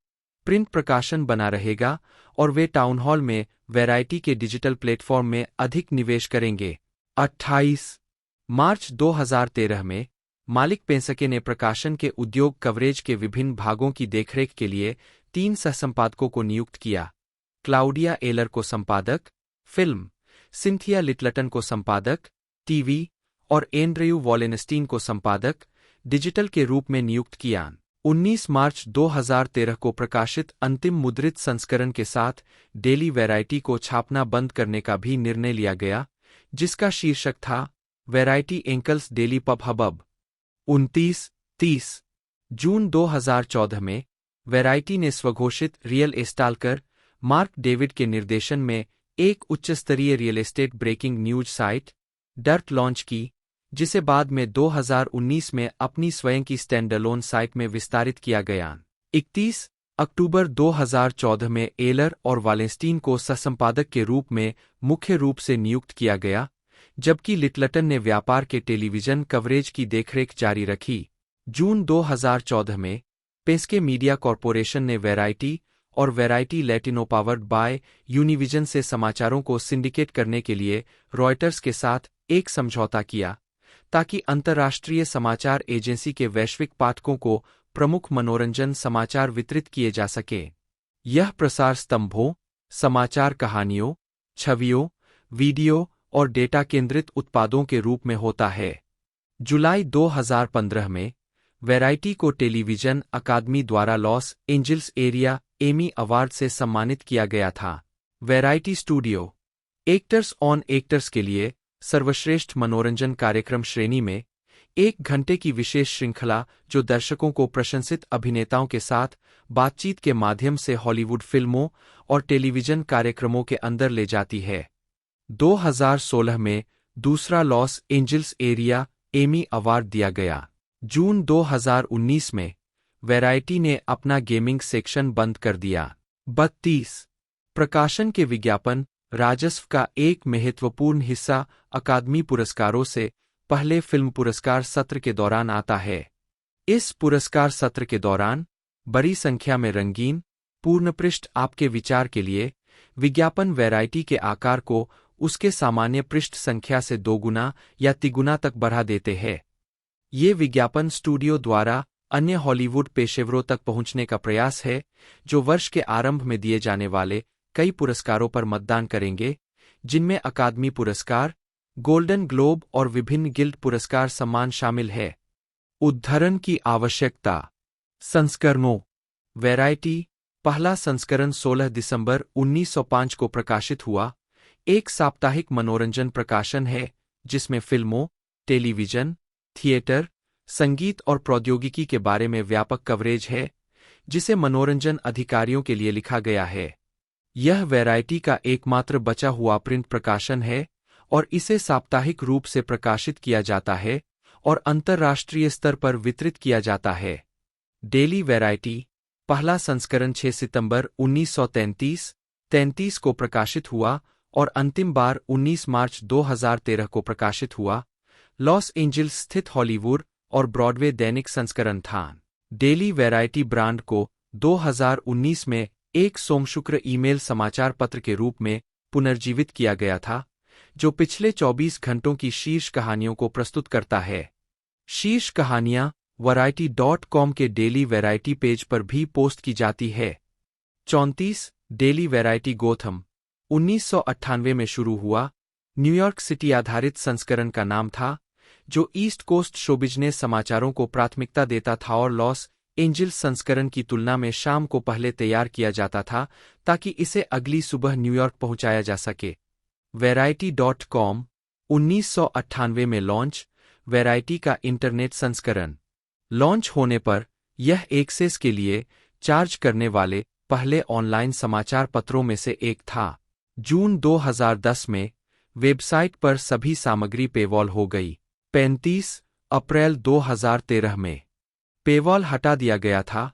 प्रिंट प्रकाशन बना रहेगा और वे टाउन हॉल में वैरायटी के डिजिटल प्लेटफॉर्म में अधिक निवेश करेंगे। 28 मार्च 2013 में मालिक पेंस्के ने प्रकाशन के उद्योग कवरेज के विभिन्न भागों की देखरेख के लिए 3 सहसंपादकों को नियुक्त किया। क्लाउडिया एलर को संपादक फिल्म, सिंथिया लिटलटन को संपादक टीवी और एंड्रयू वॉलेनस्टीन को संपादक डिजिटल के रूप में नियुक्त किया। 19 मार्च 2013 को प्रकाशित अंतिम मुद्रित संस्करण के साथ डेली वैरायटी को छापना बंद करने का भी निर्णय लिया गया, जिसका शीर्षक था Variety ankles daily pub hubbub. 29-30 जून 2014 में वैरायटी ने स्वघोषित रियल एस्टाल्कर मार्क डेविड के निर्देशन में एक उच्चस्तरीय real estate breaking news site dirt launch की, जिसे बाद में 2019 में अपनी स्वयं की स्टैंडअलोन साइट में विस्तारित किया गया। 31 अक्टूबर 2014 में एलर और वालेंस्टीन को सहसंपादक के रूप में मुख्य रूप से नियुक्त किया गया, जबकि लिटलटन ने व्यापार के टेलीविजन कवरेज की देखरेख जारी रखी। जून 2014 में पेंस्के मीडिया कॉरपोरेशन ने वैरायटी और वैरायटी लैटिनो पावर्ड बाय यूनिविजन से समाचारों को सिंडिकेट करने के लिए रॉयटर्स के साथ एक समझौता किया, ताकि अंतर्राष्ट्रीय समाचार एजेंसी के वैश्विक पाठकों को प्रमुख मनोरंजन समाचार वितरित किए जा सके। यह प्रसार स्तंभों, समाचार कहानियों, छवियों, वीडियो और डेटा केंद्रित उत्पादों के रूप में होता है। जुलाई 2015 में वैरायटी को टेलीविजन अकादमी द्वारा Los Angeles area Emmy award से सम्मानित किया गया था। Variety studio actors on actors के लिए सर्वश्रेष्ठ मनोरंजन कार्यक्रम श्रेणी में 1 घंटे की विशेष श्रृंखला, जो दर्शकों को प्रशंसित अभिनेताओं के साथ बातचीत के माध्यम से हॉलीवुड फिल्मों और टेलीविजन कार्यक्रमों के अंदर ले जाती है। 2016 में दूसरा Los Angeles area Emmy award दिया गया। जून 2019 में वैरायटी ने अपना गेमिंग सेक्शन बंद कर दिया। 32 प्रकाशन के विज्ञापन राजस्व का एक महत्वपूर्ण हिस्सा अकादमी पुरस्कारों से पहले फिल्म पुरस्कार सत्र के दौरान आता है। इस पुरस्कार सत्र के दौरान बड़ी संख्या में रंगीन पूर्ण पृष्ठ आपके विचार के लिए विज्ञापन वैरायटी के आकार को उसके सामान्य पृष्ठ संख्या से 2 गुना या 3 गुना तक बढ़ा देते हैं। ये विज्ञापन स्टूडियो द्वारा अन्य हॉलीवुड पेशेवरों तक पहुंचने का प्रयास है, जो वर्ष के आरंभ में दिए जाने वाले कई पुरस्कारों पर मतदान करेंगे, जिनमें अकादमी पुरस्कार, गोल्डन ग्लोब और विभिन्न गिल्ड पुरस्कार सम्मान शामिल है। उद्धरण की आवश्यकता। संस्करणों। वैरायटी पहला संस्करण 16 दिसंबर 1905 को प्रकाशित हुआ, एक साप्ताहिक मनोरंजन प्रकाशन है जिसमें फिल्मों, टेलीविजन, थिएटर, संगीत और प्रौद्योगिकी के बारे में व्यापक कवरेज है, जिसे मनोरंजन अधिकारियों के लिए लिखा गया है। यह वैरायटी का एकमात्र बचा हुआ प्रिंट प्रकाशन है और इसे साप्ताहिक रूप से प्रकाशित किया जाता है और अंतर्राष्ट्रीय स्तर पर वितरित किया जाता है। डेली वैरायटी पहला संस्करण 6 सितंबर 1933 को प्रकाशित हुआ और अंतिम बार 19 मार्च 2013 को प्रकाशित हुआ। लॉस एंजल्स स्थित हॉलीवुड और ब्रॉडवे दैनिक संस्करण था। डेली वैरायटी ब्रांड को 2019 में एक सोमशुक्र ईमेल समाचार पत्र के रूप में पुनर्जीवित किया गया था, जो पिछले 24 घंटों की शीर्ष कहानियों को प्रस्तुत करता है। शीर्ष कहानियां Variety.com के डेली वैरायटी पेज पर भी पोस्ट की जाती है। 34 डेली वैरायटी गोथम 1998 में शुरू हुआ, न्यूयॉर्क सिटी आधारित संस्करण का नाम था, जो ईस्ट कोस्ट शोबिजनेस समाचारों को प्राथमिकता देता था और लॉस एंजल्स संस्करण की तुलना में शाम को पहले तैयार किया जाता था ताकि इसे अगली सुबह न्यूयॉर्क पहुंचाया जा सके। Variety.com 1998 में लॉन्च, वैरायटी का इंटरनेट संस्करण। लॉन्च होने पर यह एक्सेस के लिए चार्ज करने वाले पहले ऑनलाइन समाचार पत्रों में से एक था। जून 2010 में वेबसाइट पर सभी सामग्री पेवॉल हो गई। 35 अप्रैल 2013 में पेवॉल हटा दिया गया था,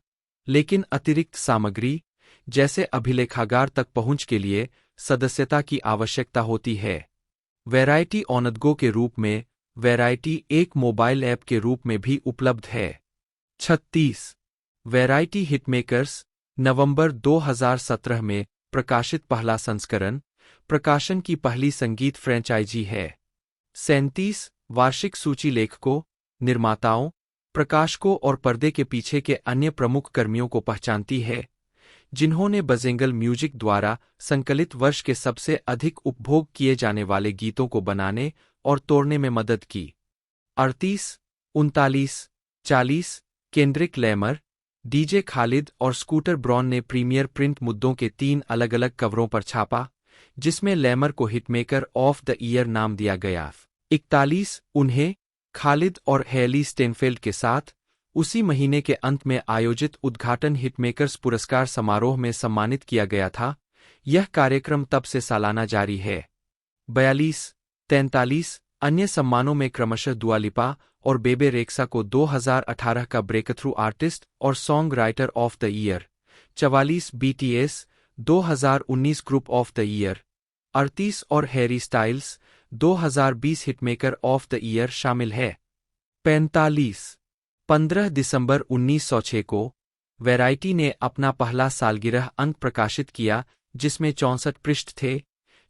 लेकिन अतिरिक्त सामग्री जैसे अभिलेखागार तक पहुंच के लिए सदस्यता की आवश्यकता होती है। वैरायटी ऑन द गो के रूप में वैरायटी एक मोबाइल ऐप के रूप में भी उपलब्ध है। 36 वैरायटी हिटमेकर्स नवंबर 2017 में प्रकाशित पहला संस्करण, प्रकाशन की पहली संगीत फ्रेंचाइजी है। 37 वार्षिक सूची लेखकों, निर्माताओं, प्रकाशकों और पर्दे के पीछे के अन्य प्रमुख कर्मियों को पहचानती है, जिन्होंने बजेंगल म्यूजिक द्वारा संकलित वर्ष के सबसे अधिक उपभोग किए जाने वाले गीतों को बनाने और तोड़ने में मदद की। 38 39 40 केंड्रिक लैमर, डीजे खालिद और स्कूटर ब्रॉन ने प्रीमियर प्रिंट मुद्दों के 3 अलग-अलग कवरों पर छापा, जिसमें लैमर को हिटमेकर ऑफ द ईयर नाम दिया गया। 41 उन्हें खालिद और हेली स्टेनफेल्ड के साथ उसी महीने के अंत में आयोजित उद्घाटन हिटमेकर्स पुरस्कार समारोह में सम्मानित किया गया था। यह कार्यक्रम तब से सालाना जारी है। 42 43 अन्य सम्मानों में क्रमशः दुआ लिपा और बेबे रेक्सा को 2018 का ब्रेकथ्रू आर्टिस्ट और song writer of the year, 44 BTS 2019 group of the year, 38 और Harry styles 2020 hitmaker of the year शामिल है। 45 15 दिसंबर 1906 को वैरायटी ने अपना पहला सालगिरह अंक प्रकाशित किया, जिसमें 64 पृष्ठ थे,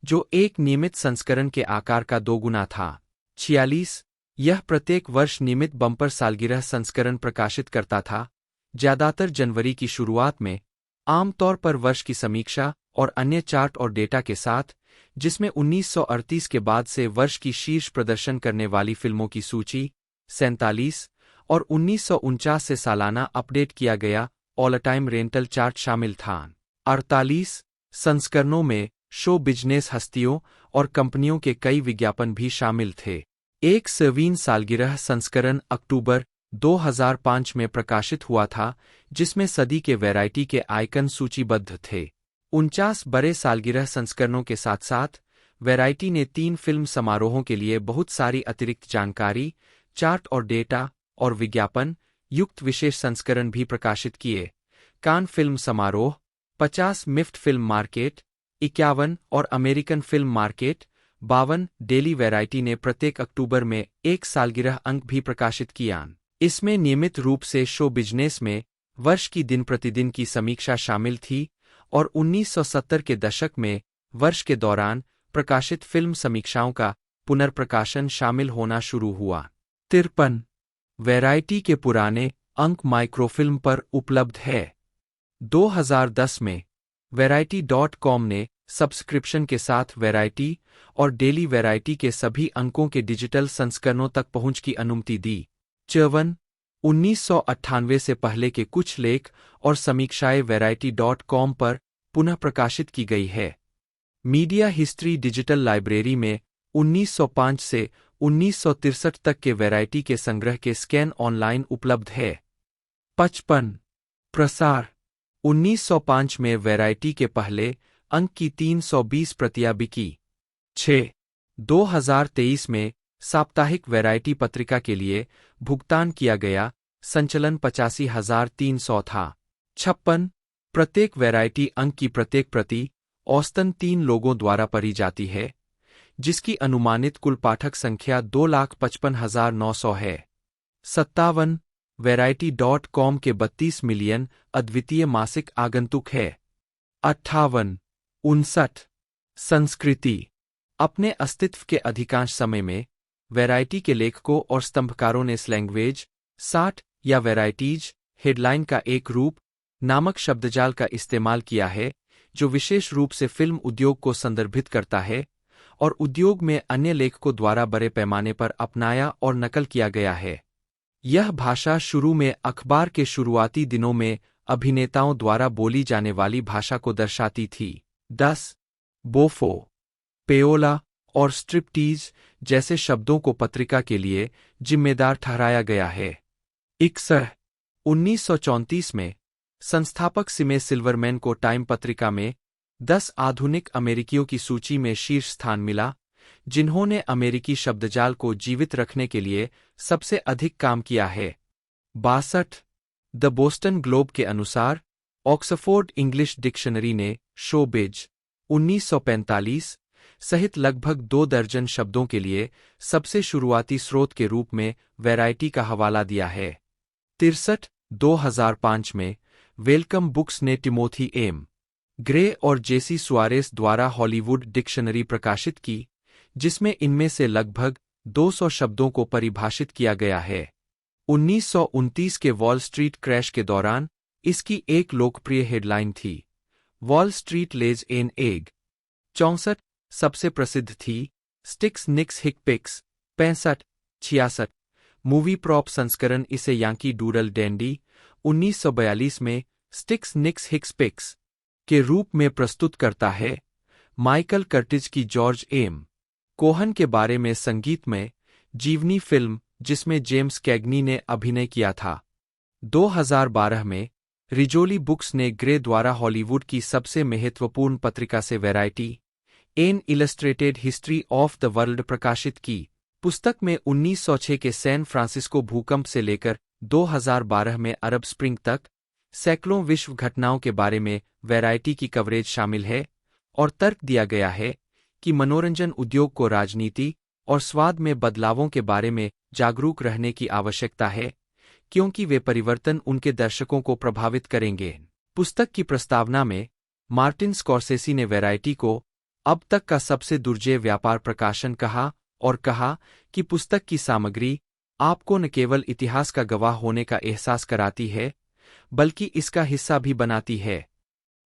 जो एक नियमित संस्करण के आकार का 2 गुना था। 46 यह प्रत्येक वर्ष नियमित बम्पर सालगिरह संस्करण प्रकाशित करता था, ज्यादातर जनवरी की शुरुआत में, आमतौर पर वर्ष की समीक्षा और अन्य चार्ट और डेटा के साथ, जिसमें 1938 के बाद से वर्ष की शीर्ष प्रदर्शन करने वाली फिल्मों की सूची। 47 और 1949 से सालाना अपडेट किया गया ऑल टाइम रेंटल चार्ट शामिल था। 48 संस्करणों में शो बिजनेस हस्तियों और कंपनियों के कई विज्ञापन भी शामिल थे। एक 100वीं सालगिरह संस्करण अक्टूबर 2005 में प्रकाशित हुआ था, जिसमें सदी के वैरायटी के आइकन सूचीबद्ध थे। 49 बड़े सालगिरह संस्करणों के साथ साथ वैरायटी ने 3 फिल्म समारोहों के लिए बहुत सारी अतिरिक्त जानकारी, चार्ट और डेटा और विज्ञापन युक्त विशेष संस्करण भी प्रकाशित किए। कान फिल्म समारोह 50, मिफ्ट फिल्म मार्केट 51 और American film market 52। Daily variety ने प्रत्येक अक्टूबर में एक सालगिरह अंक भी प्रकाशित किया। इसमें नियमित रूप से शो बिजनेस में वर्ष की दिन प्रतिदिन की समीक्षा शामिल थी और 1970 के दशक में वर्ष के दौरान प्रकाशित फिल्म समीक्षाओं का पुनर्प्रकाशन शामिल होना शुरू हुआ। 53 वैरायटी के पुराने अंक माइक्रोफिल्म पर उपलब्ध है। 2010 में Variety.com ने सब्सक्रिप्शन के साथ वैरायटी और डेली वैरायटी के सभी अंकों के डिजिटल संस्करणों तक पहुंच की अनुमति दी। 54 1998 से पहले के कुछ लेख और समीक्षाएं Variety.com पर पुनः प्रकाशित की गई है। मीडिया हिस्ट्री डिजिटल लाइब्रेरी में 1905 से 1963 तक के वैरायटी के संग्रह के स्कैन ऑनलाइन उपलब्ध है। 55 प्रसार 1905 में वैरायटी के पहले अंक की 320 प्रतियां बिकी। 6 2023 में साप्ताहिक वैरायटी पत्रिका के लिए भुगतान किया गया संचलन 85,300 था। 56 प्रत्येक वैरायटी अंक की प्रत्येक प्रति औसतन 3 लोगों द्वारा पढ़ी जाती है, जिसकी अनुमानित कुल पाठक संख्या 2,55,900 है। 57 Variety.com के 32 मिलियन अद्वितीय मासिक आगंतुक है। 58 59 संस्कृति। अपने अस्तित्व के अधिकांश समय में वैरायटी के लेखकों और स्तंभकारों ने स्लैंग्वेज 60 या वैराइटीज हेडलाइन का एक रूप नामक शब्दजाल का इस्तेमाल किया है, जो विशेष रूप से फिल्म उद्योग को संदर्भित करता है और उद्योग में अन्य लेखकों द्वारा बड़े पैमाने पर अपनाया और नकल किया गया है। यह भाषा शुरू में अखबार के शुरुआती दिनों में अभिनेताओं द्वारा बोली जाने वाली भाषा को दर्शाती थी। 10 बोफो, पेयोला और स्ट्रिपटीज जैसे शब्दों को पत्रिका के लिए जिम्मेदार ठहराया गया है। 61 1934 में संस्थापक सिमे सिल्वरमैन को टाइम पत्रिका में 10 आधुनिक अमेरिकियों की सूची में शीर्ष स्थान मिला, जिन्होंने अमेरिकी शब्दजाल को जीवित रखने के लिए सबसे अधिक काम किया है। 62 द बोस्टन ग्लोब के अनुसार ऑक्सफोर्ड इंग्लिश डिक्शनरी ने शोबिज 1945 सहित लगभग 2 दर्जन शब्दों के लिए सबसे शुरुआती स्रोत के रूप में वैरायटी का हवाला दिया है। 63 2005 में वेलकम बुक्स ने टिमोथी एम ग्रे और जेसी सुआरेस द्वारा हॉलीवुड डिक्शनरी प्रकाशित की, जिसमें इनमें से लगभग 200 शब्दों को परिभाषित किया गया है। 1929 के वॉल स्ट्रीट क्रैश के दौरान इसकी एक लोकप्रिय हेडलाइन थी, Wall Street lays an egg. 64 सबसे प्रसिद्ध थी, स्टिक्स निक्स हिक पिक्स। 65 66 मूवी प्रॉप संस्करण इसे यांकी डूडल डैंडी 1942 में स्टिक्स निक्स हिक्स पिक्स के रूप में प्रस्तुत करता है। माइकल कर्टिज की जॉर्ज एम कोहन के बारे में संगीतमय जीवनी फिल्म, जिसमें जेम्स कैग्नी ने अभिनय किया था। 2012 में रिजोली बुक्स ने ग्रे द्वारा हॉलीवुड की सबसे महत्वपूर्ण पत्रिका से Variety an illustrated history of the world प्रकाशित की। पुस्तक में 1906 के सैन फ्रांसिस्को भूकंप से लेकर 2012 में अरब स्प्रिंग तक सैकड़ों विश्व घटनाओं के बारे में वैरायटी की कवरेज शामिल है और तर्क दिया गया है कि मनोरंजन उद्योग को राजनीति और स्वाद में बदलावों के बारे में जागरूक रहने की आवश्यकता है, क्योंकि वे परिवर्तन उनके दर्शकों को प्रभावित करेंगे। पुस्तक की प्रस्तावना में मार्टिन स्कॉर्सेसी ने वैरायटी को अब तक का सबसे दुर्जय व्यापार प्रकाशन कहा और कहा कि पुस्तक की सामग्री आपको न केवल इतिहास का गवाह होने का एहसास कराती है, बल्कि इसका हिस्सा भी बनाती है।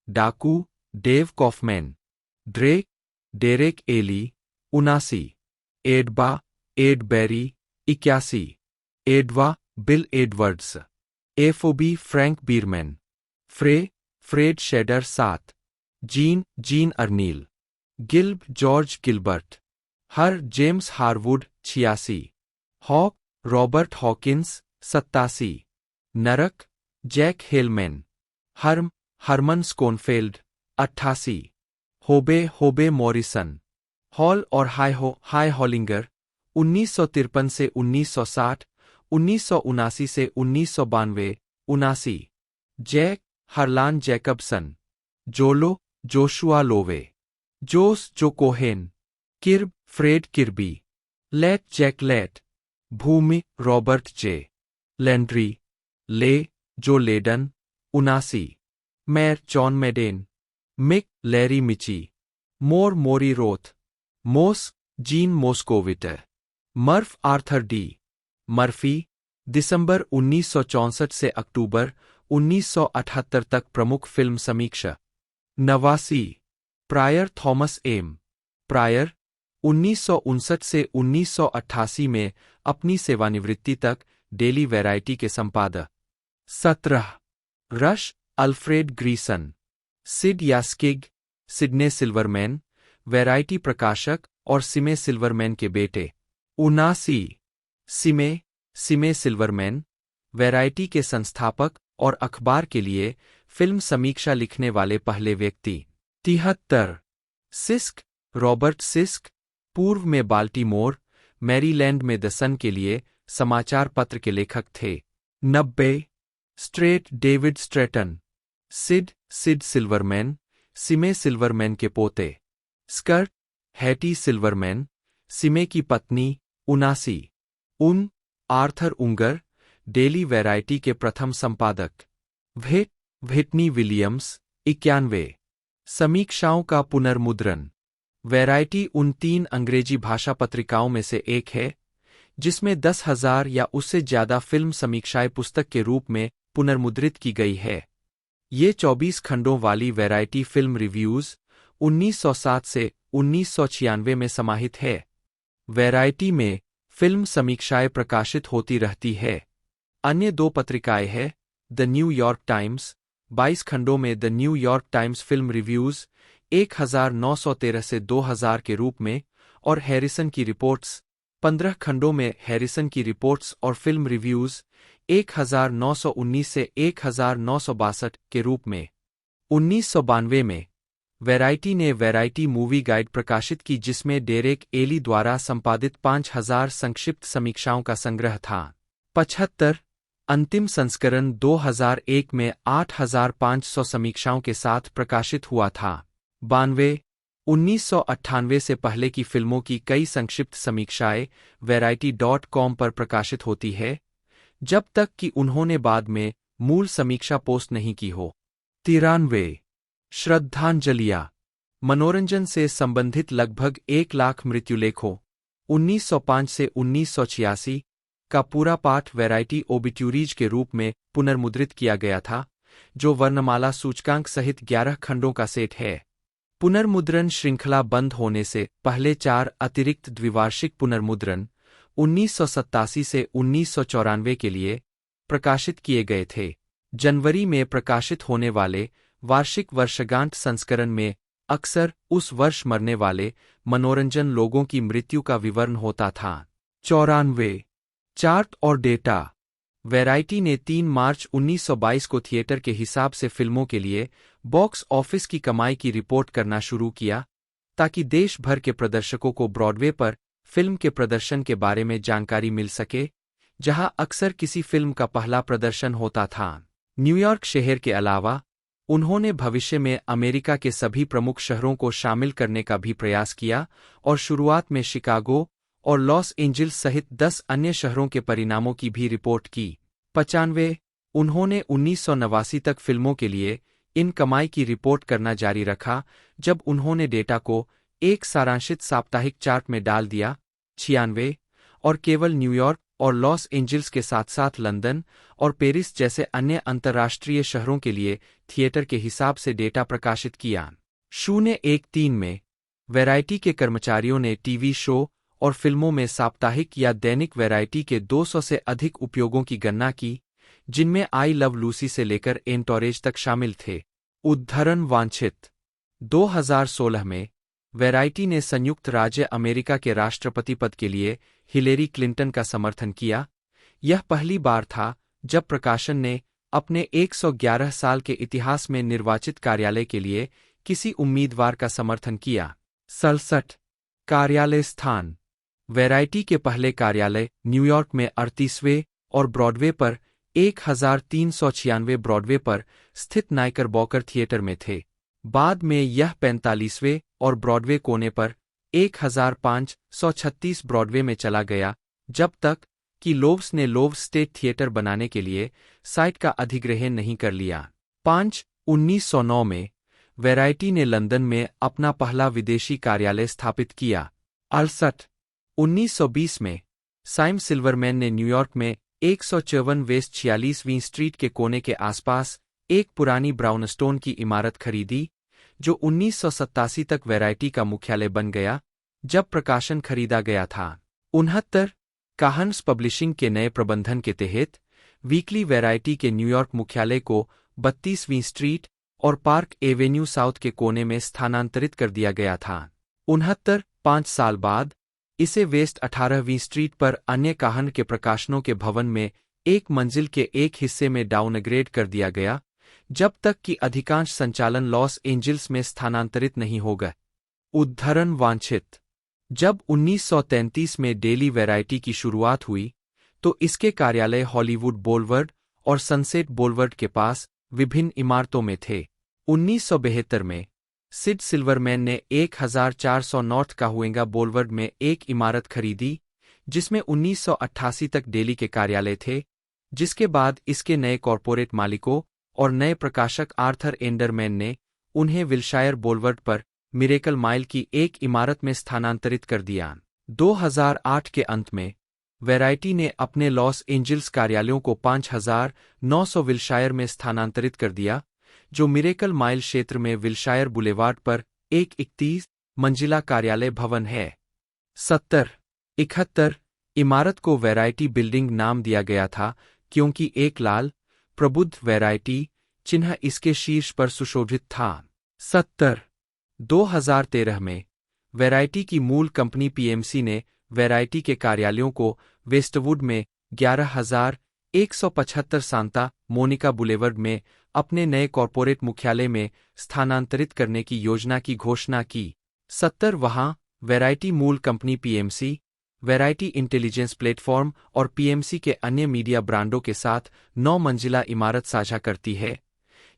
डाकू Dave Kaufman, Drake Derek Elley 79, Edba Ed Berry 81, Edwa Bill Edwards, FOB Frank Beermann, Fred Schader 7, Gene Arneel, Gilb George Gilbert, Har James Harwood 86, Hawk Robert Hawkins 87, नरक Jack Hellman, Herman Schoenfeld 88, Hobe Morrison, Hall और Hy Hollinger 1953 से 1960, 1979 से 1992 79, Jack Harlan Jacobson, Joshua Lowe, Joe Cohen, Kirb Fred Kirby, Lait Jack Lait, भूमि Robert जे, Landry Ley Joe Leydon 79, Mair John Madden, Mick Larry Michie, Mori Roth, Mos Gene Moskowitz, Murf Arthur D Murphy, दिसंबर 1964 से अक्टूबर 1978 तक प्रमुख film समीक्षक। 89 prior Thomas M prior 1959 से 1988 में अपनी सेवानिवृत्ति तक डेली वैरायटी के संपादक। 17 रश अल्फ्रेड ग्रीसन, सिड यास्किग सिडने सिल्वरमैन, वैरायटी प्रकाशक और सिमे सिल्वरमैन के बेटे। 79 सिमे सिल्वरमैन, वैरायटी के संस्थापक और अखबार के लिए फिल्म समीक्षा लिखने वाले पहले व्यक्ति। 73 सिस्क रॉबर्ट सिस्क, पूर्व में बाल्टीमोर, मैरीलैंड में द सन के लिए समाचार पत्र के लेखक थे। 90 Strat David Stratton, Sid Silverman, Sime Silverman के पोते। स्कर्ट, हैटी सिल्वरमैन, सिमे की पत्नी, 79। आर्थर उंगर, डेली वैरायटी के प्रथम संपादक। Whitney Williams, 91। समीक्षाओं का पुनर्मुद्रण। वैरायटी उन 3 अंग्रेजी भाषा पत्रिकाओं में से एक है जिसमें 10,000 या उससे ज्यादा फिल्म समीक्षाएं पुस्तक के रूप में पुनर्मुद्रित की गई है। ये 24 खंडों वाली वैरायटी फिल्म रिव्यूज 1907 से 1996 में समाहित है। वैरायटी में फिल्म समीक्षाएं प्रकाशित होती रहती है। अन्य 2 पत्रिकाएं हैं द न्यूयॉर्क टाइम्स, 22 खंडों में the New York times film reviews 1913 से 2000 के रूप में, और हैरिसन की रिपोर्ट्स, 15 खंडों में हैरिसन की रिपोर्ट्स और फिल्म रिव्यूज 1919 से 1962 के रूप में। 1992 में वैरायटी ने वैरायटी मूवी गाइड प्रकाशित की जिसमें डेरेक एली द्वारा संपादित 5000 संक्षिप्त समीक्षाओं का संग्रह था। 75 अंतिम संस्करण 2001 में 8500 समीक्षाओं के साथ प्रकाशित हुआ था। 92 1998 से पहले की फिल्मों की कई संक्षिप्त समीक्षाएं variety.com पर प्रकाशित होती है, जब तक कि उन्होंने बाद में मूल समीक्षा पोस्ट नहीं की हो। 93 श्रद्धांजलियां, मनोरंजन से संबंधित लगभग 1 लाख मृत्युलेखों 1905 से 1986 का पूरा पाठ वैरायटी ओबिट्यूरीज के रूप में पुनर्मुद्रित किया गया था, जो वर्णमाला सूचकांक सहित 11 खंडों का सेट है। पुनर्मुद्रण श्रृंखला बंद होने से पहले 4 अतिरिक्त द्विवार्षिक पुनर्मुद्रण 1987 से 1994 के लिए प्रकाशित किए गए थे। जनवरी में प्रकाशित होने वाले वार्षिक वर्षगांठ संस्करण में अक्सर उस वर्ष मरने वाले मनोरंजन लोगों की मृत्यु का विवरण होता था। 94 चार्ट और डेटा। वैरायटी ने 3 मार्च 1922 को थिएटर के हिसाब से फिल्मों के लिए बॉक्स ऑफिस की कमाई की रिपोर्ट करना शुरू किया, ताकि देश भर के प्रदर्शकों को ब्रॉडवे पर फिल्म के प्रदर्शन के बारे में जानकारी मिल सके, जहां अक्सर किसी फिल्म का पहला प्रदर्शन होता था। न्यूयॉर्क शहर के अलावा उन्होंने भविष्य में अमेरिका के सभी प्रमुख शहरों को शामिल करने का भी प्रयास किया और शुरुआत में शिकागो और लॉस एंजिल्स सहित 10 अन्य शहरों के परिणामों की भी रिपोर्ट की। 95 उन्होंने 1989 तक फिल्मों के लिए इन कमाई की रिपोर्ट करना जारी रखा, जब उन्होंने डेटा को एक सारांशित साप्ताहिक चार्ट में डाल दिया। 96 और केवल न्यूयॉर्क और लॉस एंजिल्स के साथ साथ लंदन और पेरिस जैसे अन्य अंतर्राष्ट्रीय शहरों के लिए थिएटर के हिसाब से डेटा प्रकाशित किया। 013 में वैरायटी के कर्मचारियों ने टीवी शो और फिल्मों में साप्ताहिक या दैनिक वैरायटी के 200 से अधिक उपयोगों की गणना की, जिनमें आई लव लूसी से लेकर एंटोरेज तक शामिल थे। उद्धरण वांछित। 2016 में वैरायटी ने संयुक्त राज्य अमेरिका के राष्ट्रपति पद के लिए हिलेरी क्लिंटन का समर्थन किया। यह पहली बार था जब प्रकाशन ने अपने 111 साल के इतिहास में निर्वाचित कार्यालय के लिए किसी उम्मीदवार का समर्थन किया। 67 कार्यालय स्थान। वैरायटी के पहले कार्यालय न्यूयॉर्क में 38वें और ब्रॉडवे पर 1396 ब्रॉडवे पर स्थित नाइकरबॉकर थिएटर में थे। बाद में यह 45वें और ब्रॉडवे कोने पर 1536 ब्रॉडवे में चला गया, जब तक कि लोव्स ने लोव स्टेट थिएटर बनाने के लिए साइट का अधिग्रहण नहीं कर लिया। 1909 में वैरायटी ने लंदन में अपना पहला विदेशी कार्यालय स्थापित किया। 1920 में साइम सिल्वरमैन ने न्यूयॉर्क में 154 वेस्ट 46वीं स्ट्रीट के कोने के आसपास एक पुरानी ब्राउनस्टोन की इमारत खरीदी, जो 1987 तक वैरायटी का मुख्यालय बन गया, जब प्रकाशन खरीदा गया था। 69 काहन्स पब्लिशिंग के नए प्रबंधन के तहत वीकली वैरायटी के न्यूयॉर्क मुख्यालय को 32वीं स्ट्रीट और पार्क एवेन्यू साउथ के कोने में स्थानांतरित कर दिया गया था। 69 5 साल बाद इसे वेस्ट 18वीं स्ट्रीट पर अन्य काहन के प्रकाशनों के भवन में एक मंजिल के एक हिस्से में डाउनग्रेड कर दिया गया, जब तक कि अधिकांश संचालन लॉस एंजिल्स में स्थानांतरित नहीं हो गए। उद्धरण वांछित। जब 1933 में डेली वैरायटी की शुरुआत हुई, तो इसके कार्यालय हॉलीवुड बोलवर्ड और सनसेट बोलवर्ड के पास विभिन्न इमारतों में थे। 1972 में सिड सिल्वरमैन ने 1400 नॉर्थ काहुएंगा बोलवर्ड में एक इमारत खरीदी जिसमें 1988 तक डेली के कार्यालय थे, जिसके बाद इसके नए कॉरपोरेट मालिकों और नए प्रकाशक आर्थर एंडरमैन ने उन्हें विल्शायर बोलवर्ड पर मिरेकल माइल की एक इमारत में स्थानांतरित कर दिया। 2008 के अंत में वैरायटी ने अपने लॉस एंजिल्स कार्यालयों को 5900 विल्शायर में स्थानांतरित कर दिया, जो मिरेकल माइल क्षेत्र में विल्शायर बुलेवार्ड पर एक 31 मंजिला कार्यालय भवन है। 71 इमारत को वैरायटी बिल्डिंग नाम दिया गया था क्योंकि एक लाल प्रबुद्ध वैरायटी चिन्ह इसके शीर्ष पर सुशोभित था। 2013 में वैरायटी की मूल कंपनी पीएमसी ने वैरायटी के कार्यालयों को वेस्टवुड में 11175 सांता मोनिका बुलेवर्ड में अपने नए कॉरपोरेट मुख्यालय में स्थानांतरित करने की योजना की घोषणा की। 70 वहां वैरायटी मूल company PMC, variety intelligence platform और पीएमसी के अन्य मीडिया ब्रांडों के साथ 9 मंजिला इमारत साझा करती है,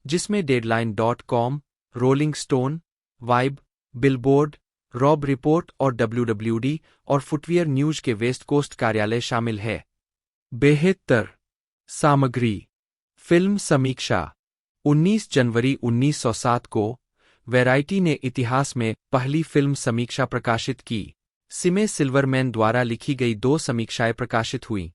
जिसमें डेडलाइन.com, Rolling Stone, Vibe, Billboard, Robb Report और WWD और फुटवियर न्यूज के वेस्ट कोस्ट कार्यालय शामिल है। 72 सामग्री। फिल्म समीक्षा। 19 जनवरी 1907 को वैरायटी ने इतिहास में पहली फिल्म समीक्षा प्रकाशित की। सिमे सिल्वरमैन द्वारा लिखी गई 2 समीक्षाएं प्रकाशित हुईं।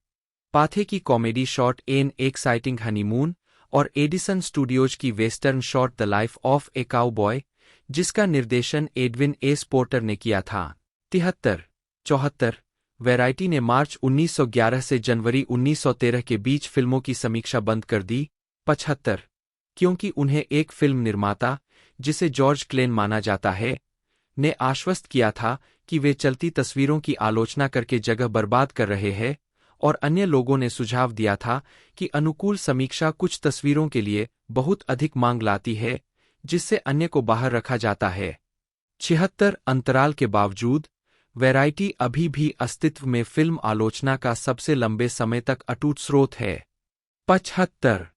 पाथे की comedy short an exciting honeymoon और एडिसन स्टूडियोज की western short the life of A cowboy, जिसका निर्देशन एडविन ए स्पोर्टर ने किया था। 74 वैरायटी ने मार्च 1911 से जनवरी 1913 के बीच फिल्मों की समीक्षा बंद कर दी। 75 क्योंकि उन्हें एक फिल्म निर्माता, जिसे जॉर्ज क्लेन माना जाता है, ने आश्वस्त किया था कि वे चलती तस्वीरों की आलोचना करके जगह बर्बाद कर रहे हैं, और अन्य लोगों ने सुझाव दिया था कि अनुकूल समीक्षा कुछ तस्वीरों के लिए बहुत अधिक मांग लाती है, जिससे अन्य को बाहर रखा जाता है। 76 अंतराल के बावजूद वैरायटी अभी भी अस्तित्व में फिल्म आलोचना का सबसे लंबे समय तक अटूट स्रोत है। 75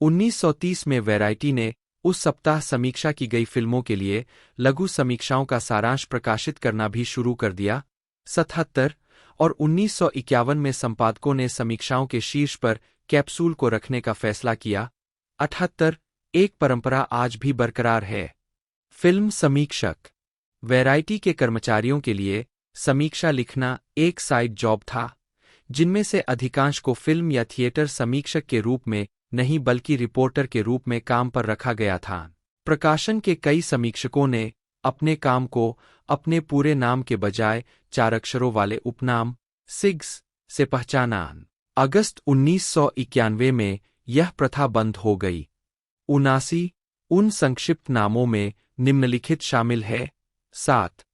1930 में वैरायटी ने उस सप्ताह समीक्षा की गई फिल्मों के लिए लघु समीक्षाओं का सारांश प्रकाशित करना भी शुरू कर दिया। 77 और 1951 में संपादकों ने समीक्षाओं के शीर्ष पर कैप्सूल को रखने का फैसला किया। 78 एक परंपरा आज भी बरकरार है। फिल्म समीक्षक। वैरायटी के कर्मचारियों के लिए समीक्षा लिखना एक साइड जॉब था, जिनमें से अधिकांश को फिल्म या थिएटर समीक्षक के रूप में नहीं बल्कि रिपोर्टर के रूप में काम पर रखा गया था। प्रकाशन के कई समीक्षकों ने अपने काम को अपने पूरे नाम के बजाय 4 अक्षरों वाले उपनाम सिग्स से पहचाना। अगस्त 1991 में यह प्रथा बंद हो गई। 79 उन संक्षिप्त नामों में निम्नलिखित शामिल है। 7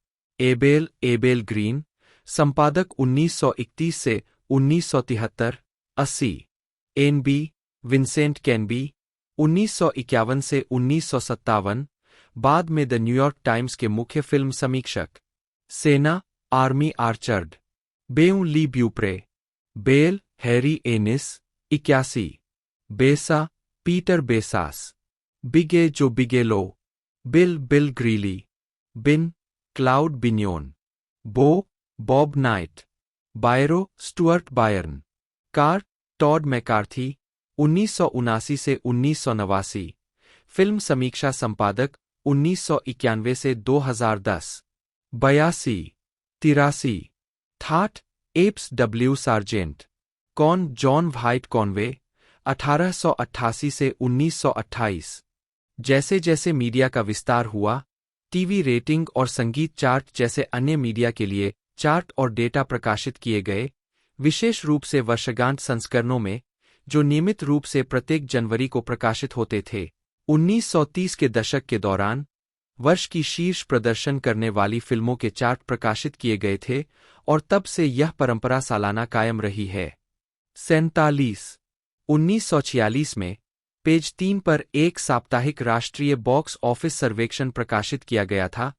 एबेल ग्रीन, संपादक 1931 से 1973। 80 एन.बी. विंसेंट कैनबी, 1951 से 1957, बाद में द न्यूयॉर्क टाइम्स के मुख्य फिल्म समीक्षक। सेना Army Archerd, Beau Lee Beaupre, Bell Harry Ennis, 81। Besa Peter Besas, Bige Joe Bigelow, Bill Greeley, Bin Claude Binyon, Bob Knight, Byro Stuart Byron, Cart Todd McCarthy, 1979 से 1989, film समीक्षा संपादक 1991 से 2010। 82 83 थाट एप्स डब्ल्यू सार्जेंट, कॉन John White Conway, 1888 से 1928। जैसे जैसे मीडिया का विस्तार हुआ, टीवी रेटिंग और संगीत चार्ट जैसे अन्य मीडिया के लिए चार्ट और डेटा प्रकाशित किए गए, विशेष रूप से वर्षगांठ संस्करणों में, जो नियमित रूप से प्रत्येक जनवरी को प्रकाशित होते थे। 1930 के दशक के दौरान वर्ष की शीर्ष प्रदर्शन करने वाली फिल्मों के चार्ट प्रकाशित किए गए थे और तब से यह परंपरा सालाना कायम रही है। 47 1946 में पेज 3 पर एक साप्ताहिक राष्ट्रीय बॉक्स ऑफिस सर्वेक्षण प्रकाशित किया गया था,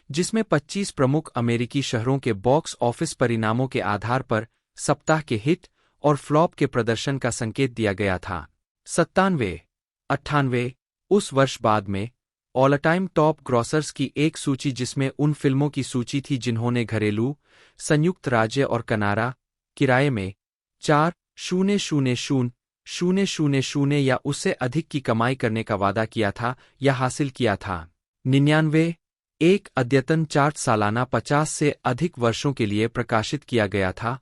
जिसमें 25 प्रमुख अमेरिकी शहरों के बॉक्स ऑफिस परिणामों के आधार पर सप्ताह के हिट और फ्लॉप के प्रदर्शन का संकेत दिया गया था। 97 98 उस वर्ष बाद में ऑल टाइम टॉप ग्रॉसर्स की एक सूची जिसमें उन फिल्मों की सूची थी जिन्होंने घरेलू, संयुक्त राज्य और कनाडा, किराए में 4,000,000 या उससे अधिक की कमाई करने का वादा किया था या हासिल किया था। 99 एक अद्यतन चार्ट सालाना 50 से अधिक वर्षों के लिए प्रकाशित किया गया था,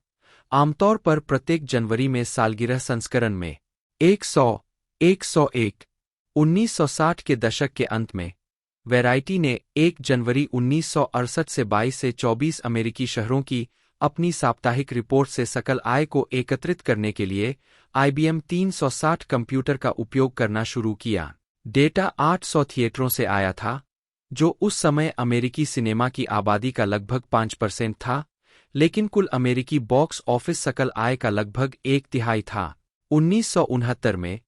आमतौर पर प्रत्येक जनवरी में सालगिरह संस्करण में। 100 101 1960 के दशक के अंत में वैराइटी ने 1 जनवरी 1968 से 22 से 24 अमेरिकी शहरों की अपनी साप्ताहिक रिपोर्ट से सकल आय को एकत्रित करने के लिए IBM 360 कंप्यूटर का उपयोग करना शुरू किया। डेटा 800 थिएटरों से आया था, जो उस समय अमेरिकी सिनेमा की आबादी का लगभग 5% था, लेकिन कुल अमेरिकी बॉक्स ऑफिस सकल आय का लगभग 1/3 था। 1969 में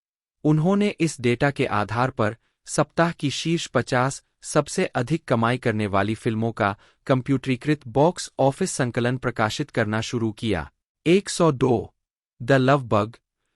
उन्होंने इस डेटा के आधार पर सप्ताह की शीर्ष 50 सबसे अधिक कमाई करने वाली फिल्मों का कंप्यूटरीकृत बॉक्स ऑफिस संकलन प्रकाशित करना शुरू किया। 102 द लव बग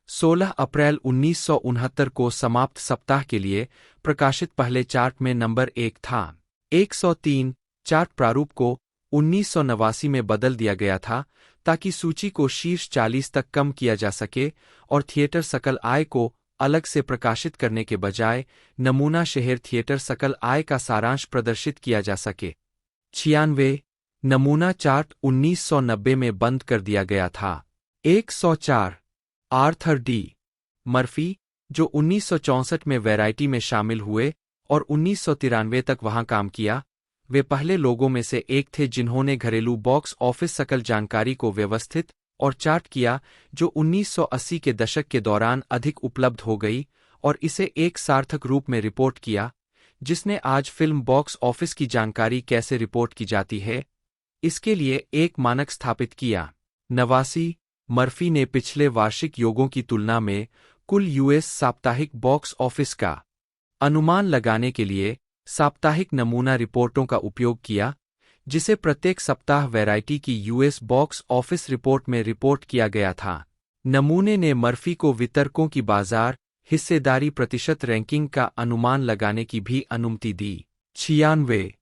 16 अप्रैल 1969 को समाप्त सप्ताह के लिए प्रकाशित पहले चार्ट में नंबर 1 था। 103 चार्ट प्रारूप को 1989 में बदल दिया गया था ताकि सूची को शीर्ष 40 तक कम किया जा सके और थिएटर सकल आय को अलग से प्रकाशित करने के बजाय नमूना शहर थिएटर सकल आय का सारांश प्रदर्शित किया जा सके। 96 नमूना चार्ट 1990 में बंद कर दिया गया था। 104 आर्थर डी मर्फी, जो 1964 में वैराइटी में शामिल हुए और 1993 तक वहां काम किया, वे पहले लोगों में से एक थे जिन्होंने घरेलू बॉक्स ऑफिस सकल जानकारी को व्यवस्थित और चार्ट किया, जो 1980 के दशक के दौरान अधिक उपलब्ध हो गई, और इसे एक सार्थक रूप में रिपोर्ट किया, जिसने आज फिल्म बॉक्स ऑफिस की जानकारी कैसे रिपोर्ट की जाती है, इसके लिए एक मानक स्थापित किया। 89 मर्फी ने पिछले वार्षिक योगों की तुलना में कुल US साप्ताहिक बॉक्स ऑफिस का अनुमान लगाने के लिए साप्ताहिक नमूना रिपोर्टों का उपयोग किया, जिसे प्रत्येक सप्ताह वैराइटी की US बॉक्स ऑफिस रिपोर्ट में रिपोर्ट किया गया था। नमूने ने मर्फी को वितरकों की बाजार हिस्सेदारी प्रतिशत रैंकिंग का अनुमान लगाने की भी अनुमति दी। 96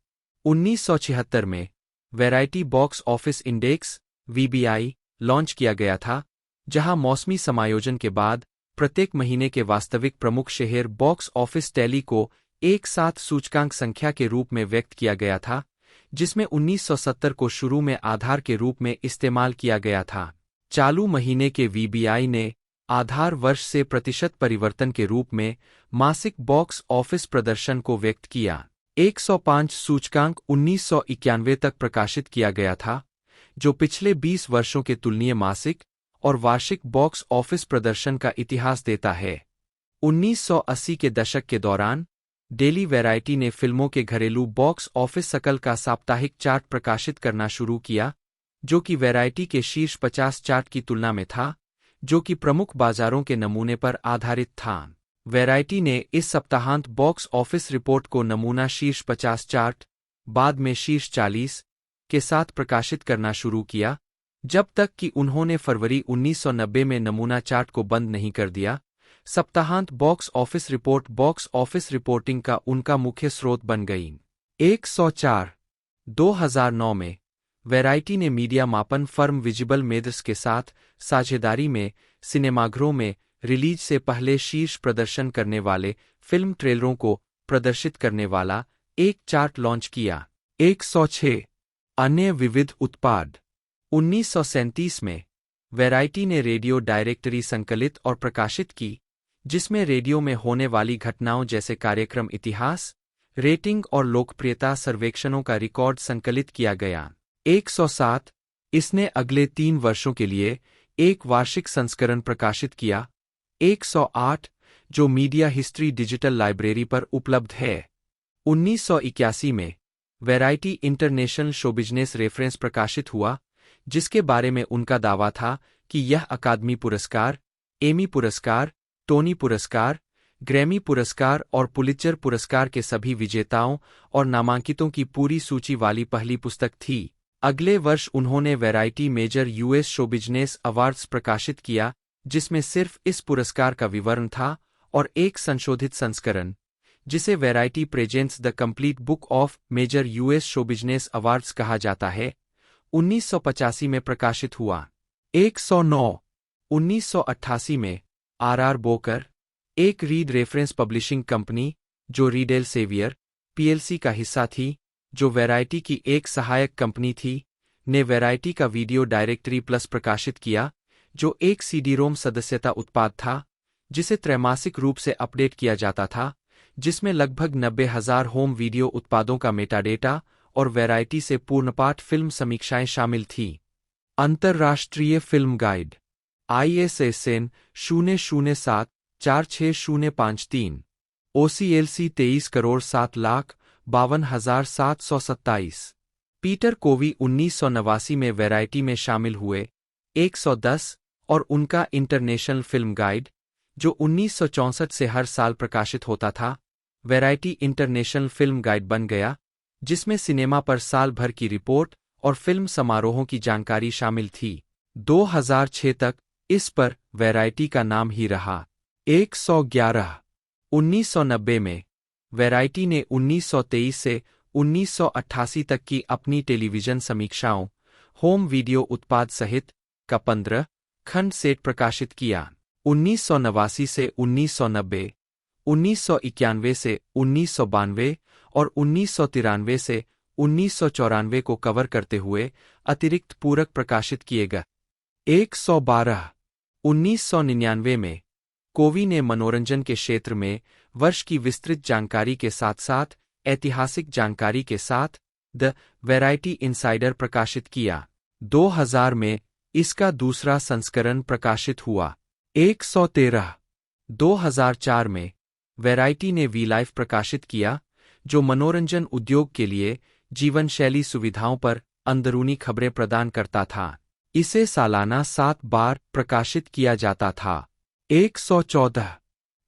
1976 में variety box office index VBI launch किया गया था, जहां मौसमी समायोजन के बाद प्रत्येक महीने के वास्तविक प्रमुख शहर बॉक्स ऑफिस टैली को एक साथ सूचकांक संख्या के रूप में व्यक्त किया गया था, जिसमें 1970 को शुरू में आधार के रूप में इस्तेमाल किया गया था। चालू महीने के VBI ने आधार वर्ष से प्रतिशत परिवर्तन के रूप में मासिक बॉक्स ऑफिस प्रदर्शन को व्यक्त किया। 105 सूचकांक 1991 तक प्रकाशित किया गया था, जो पिछले 20 वर्षों के तुलनीय मासिक और वार्षिक बॉक्स ऑफिस प्रदर्शन का इतिहास देता है। 1980 के दशक के दौरान डेली वैराइटी ने फिल्मों के घरेलू बॉक्स ऑफिस सकल का साप्ताहिक चार्ट प्रकाशित करना शुरू किया, जो कि वैराइटी के शीर्ष 50 चार्ट की तुलना में था, जो कि प्रमुख बाजारों के नमूने पर आधारित था। वैराइटी ने इस सप्ताहांत बॉक्स ऑफिस रिपोर्ट को नमूना शीर्ष 50 चार्ट, बाद में शीर्ष 40 के साथ प्रकाशित करना शुरू किया, जब तक कि उन्होंने फरवरी 1990 में नमूना चार्ट को बंद नहीं कर दिया। सप्ताहांत box office report box office reporting का उनका मुख्य स्रोत बन गई। 104 2009 में वैराइटी ने मीडिया मापन फर्म विजिबल मेदर्स के साथ साझेदारी में सिनेमाघरों में रिलीज से पहले शीर्ष प्रदर्शन करने वाले फिल्म ट्रेलरों को प्रदर्शित करने वाला एक चार्ट लॉन्च किया। 106 अन्य विविध उत्पाद 1937 में वैराइटी ने रेडियो डायरेक्टरी संकलित और प्रकाशित की, जिसमें रेडियो में होने वाली घटनाओं जैसे कार्यक्रम इतिहास, रेटिंग और लोकप्रियता सर्वेक्षणों का रिकॉर्ड संकलित किया गया। 107 इसने अगले 3 वर्षों के लिए एक वार्षिक संस्करण प्रकाशित किया। 108 जो मीडिया हिस्ट्री डिजिटल लाइब्रेरी पर उपलब्ध है। 1981 में variety international show business reference प्रकाशित हुआ, जिसके बारे में उनका दावा था कि यह अकादमी पुरस्कार, एमी पुरस्कार, टोनी पुरस्कार, ग्रैमी पुरस्कार और पुलित्जर पुरस्कार के सभी विजेताओं और नामांकितों की पूरी सूची वाली पहली पुस्तक थी। अगले वर्ष उन्होंने Variety major US show business awards प्रकाशित किया, जिसमें सिर्फ इस पुरस्कार का विवरण था और एक संशोधित संस्करण, जिसे Variety presents the complete book of major US show business awards कहा जाता है, 1985 में प्रकाशित हुआ। 109 1988 में आर बोकर, एक रीड रेफरेंस पब्लिशिंग कंपनी जो रीड एल्सेवियर पीएलसी का हिस्सा थी, जो वैरायटी की एक सहायक कंपनी थी, ने वैरायटी का वीडियो डायरेक्टरी प्लस प्रकाशित किया, जो एक सीडी-रोम सदस्यता उत्पाद था, जिसे त्रैमासिक रूप से अपडेट किया जाता था, जिसमें लगभग 90,000 होम वीडियो उत्पादों का मेटाडेटा और वैरायटी से पूर्णपाठ फिल्म समीक्षाएं शामिल थीं। अंतर्राष्ट्रीय film guide ISSN 007-46053 OCLC 23,07,52,727 Peter Cowie 1989 में वैरायटी में शामिल हुए। 110 और उनका इंटरनेशनल फिल्म गाइड, जो 1964 से हर साल प्रकाशित होता था, वैरायटी इंटरनेशनल फिल्म गाइड बन गया, जिसमें सिनेमा पर साल भर की रिपोर्ट और फिल्म समारोहों की जानकारी शामिल थी। 2006 तक इस पर वैरायटी का नाम ही रहा। 111 1990 में वैरायटी ने 1923 से 1988 तक की अपनी टेलीविजन समीक्षाओं, होम वीडियो उत्पाद सहित का 15 खंड सेट प्रकाशित किया। 1989 से 1990, 1991 से 1992 और 1993 से 1994 को कवर करते हुए अतिरिक्त पूरक प्रकाशित किए गए। 112 1999 में कोवी ने मनोरंजन के क्षेत्र में वर्ष की विस्तृत जानकारी के साथ-साथ ऐतिहासिक जानकारी के साथ द वैरायटी इनसाइडर प्रकाशित किया। 2000 में इसका दूसरा संस्करण प्रकाशित हुआ। 113 2004 में वैरायटी ने वी लाइफ प्रकाशित किया, जो मनोरंजन उद्योग के लिए जीवन शैली सुविधाओं पर अंदरूनी खबरें प्रदान करता था। इसे सालाना 7 बार प्रकाशित किया जाता था। 114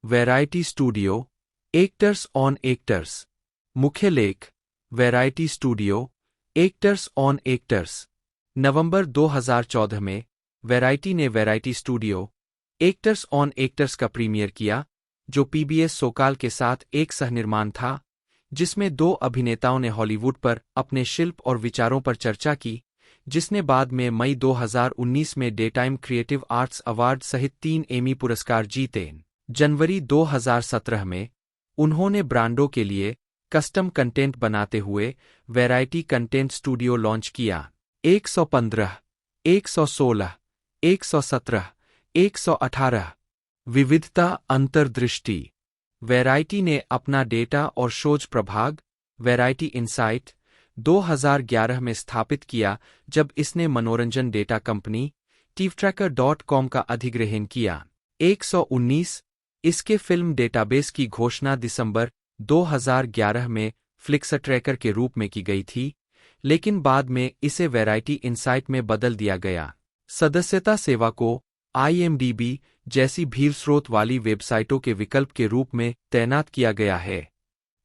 Variety studio actors on actors मुख्य लेख Variety studio actors on actors. नवंबर 2014 में वैरायटी ने Variety studio actors on actors का प्रीमियर किया, जो पीबीएस सोकाल के साथ एक सहनिर्माण था, जिसमें 2 अभिनेताओं ने हॉलीवुड पर अपने शिल्प और विचारों पर चर्चा की, जिसने बाद में मई 2019 में डेटाइम क्रिएटिव आर्ट्स अवार्ड सहित 3 एमी पुरस्कार जीते। जनवरी 2017 में उन्होंने ब्रांडों के लिए कस्टम कंटेंट बनाते हुए वैरायटी कंटेंट स्टूडियो लॉन्च किया। 115 116 117 118 विविधता अंतर्दृष्टि वैरायटी ने अपना डेटा और शोध प्रभाग वैरायटी इनसाइट 2011 में स्थापित किया, जब इसने मनोरंजन डेटा कंपनी TVTracker.com का अधिग्रहण किया। 119 इसके फिल्म डेटाबेस की घोषणा दिसंबर 2011 में फ्लिक्सट्रैकर के रूप में की गई थी, लेकिन बाद में इसे वैरायटी इनसाइट में बदल दिया गया। सदस्यता सेवा को IMDb जैसी भीड़ स्रोत वाली वेबसाइटों के विकल्प के रूप में तैनात किया गया है।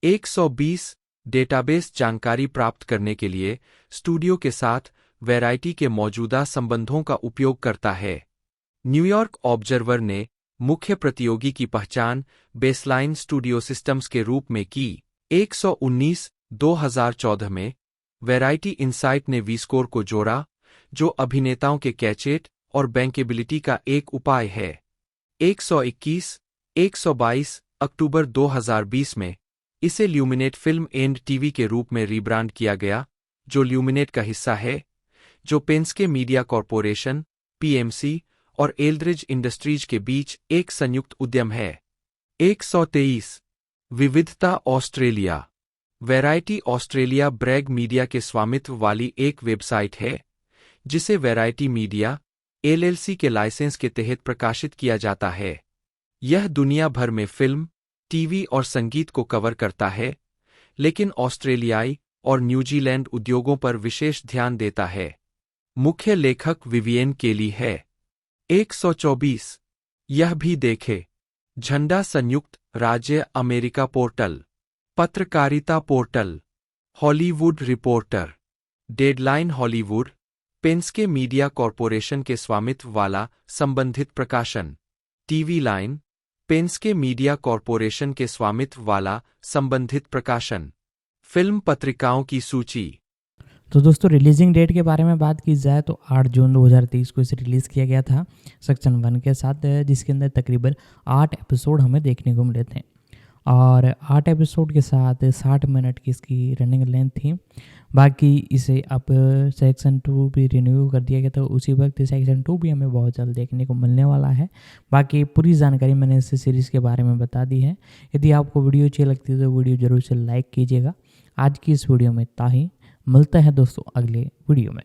120 डेटाबेस जानकारी प्राप्त करने के लिए स्टूडियो के साथ वैरायटी के मौजूदा संबंधों का उपयोग करता है। न्यूयॉर्क ऑब्जर्वर ने मुख्य प्रतियोगी की पहचान बेसलाइन स्टूडियो सिस्टम्स के रूप में की। 119 2014 में वैरायटी इनसाइट ने वीस्कोर को जोड़ा, जो अभिनेताओं के कैचेट और बैंकेबिलिटी का एक उपाय है। 121 122 अक्टूबर 2020 में इसे ल्यूमिनेट फिल्म एंड टीवी के रूप में रीब्रांड किया गया, जो ल्यूमिनेट का हिस्सा है, जो पेंस्के मीडिया कॉर्पोरेशन PMC और एल्ड्रिज इंडस्ट्रीज के बीच एक संयुक्त उद्यम है। 123 विविधता Australia Variety Australia Brag media के स्वामित्व वाली एक वेबसाइट है, जिसे वैरायटी मीडिया LLC के लाइसेंस के तहत प्रकाशित किया जाता है। यह दुनिया भर में फिल्म, टीवी और संगीत को कवर करता है, लेकिन ऑस्ट्रेलियाई और न्यूजीलैंड उद्योगों पर विशेष ध्यान देता है। मुख्य लेखक विवियन केली है। 124 यह भी देखे झंडा संयुक्त राज्य अमेरिका पोर्टल, पत्रकारिता portal, Hollywood Reporter, Deadline Hollywood, Penske media Corporation के स्वामित्व वाला संबंधित प्रकाशन, TV Line, Penske Media Corporation के स्वामित्व वाला संबंधित प्रकाशन। फिल्म पत्रिकाओं की सूची। तो दोस्तों रिलीजिंग डेट के बारे में बात की जाए तो 8 जून 2023 को इसे रिलीज़ किया गया था सेक्शन 1 के साथ, जिसके अंदर तकरीबन 8 एपिसोड हमें देखने को मिले थे और 8 एपिसोड के साथ 60 मिनट की इसकी रनिंग लेंथ थी। बाकी इसे अब सेक्शन 2 भी रिन्यू कर दिया गया था, उसी वक्त सेक्शन 2 भी हमें बहुत जल्द देखने को मिलने वाला है। बाकी पूरी जानकारी मैंने इस सीरीज़ के बारे में बता दी है। यदि आपको वीडियो अच्छी लगती है तो वीडियो ज़रूर से लाइक कीजिएगा। आज की इस वीडियो में इतना ही, मिलते हैं दोस्तों अगले वीडियो में।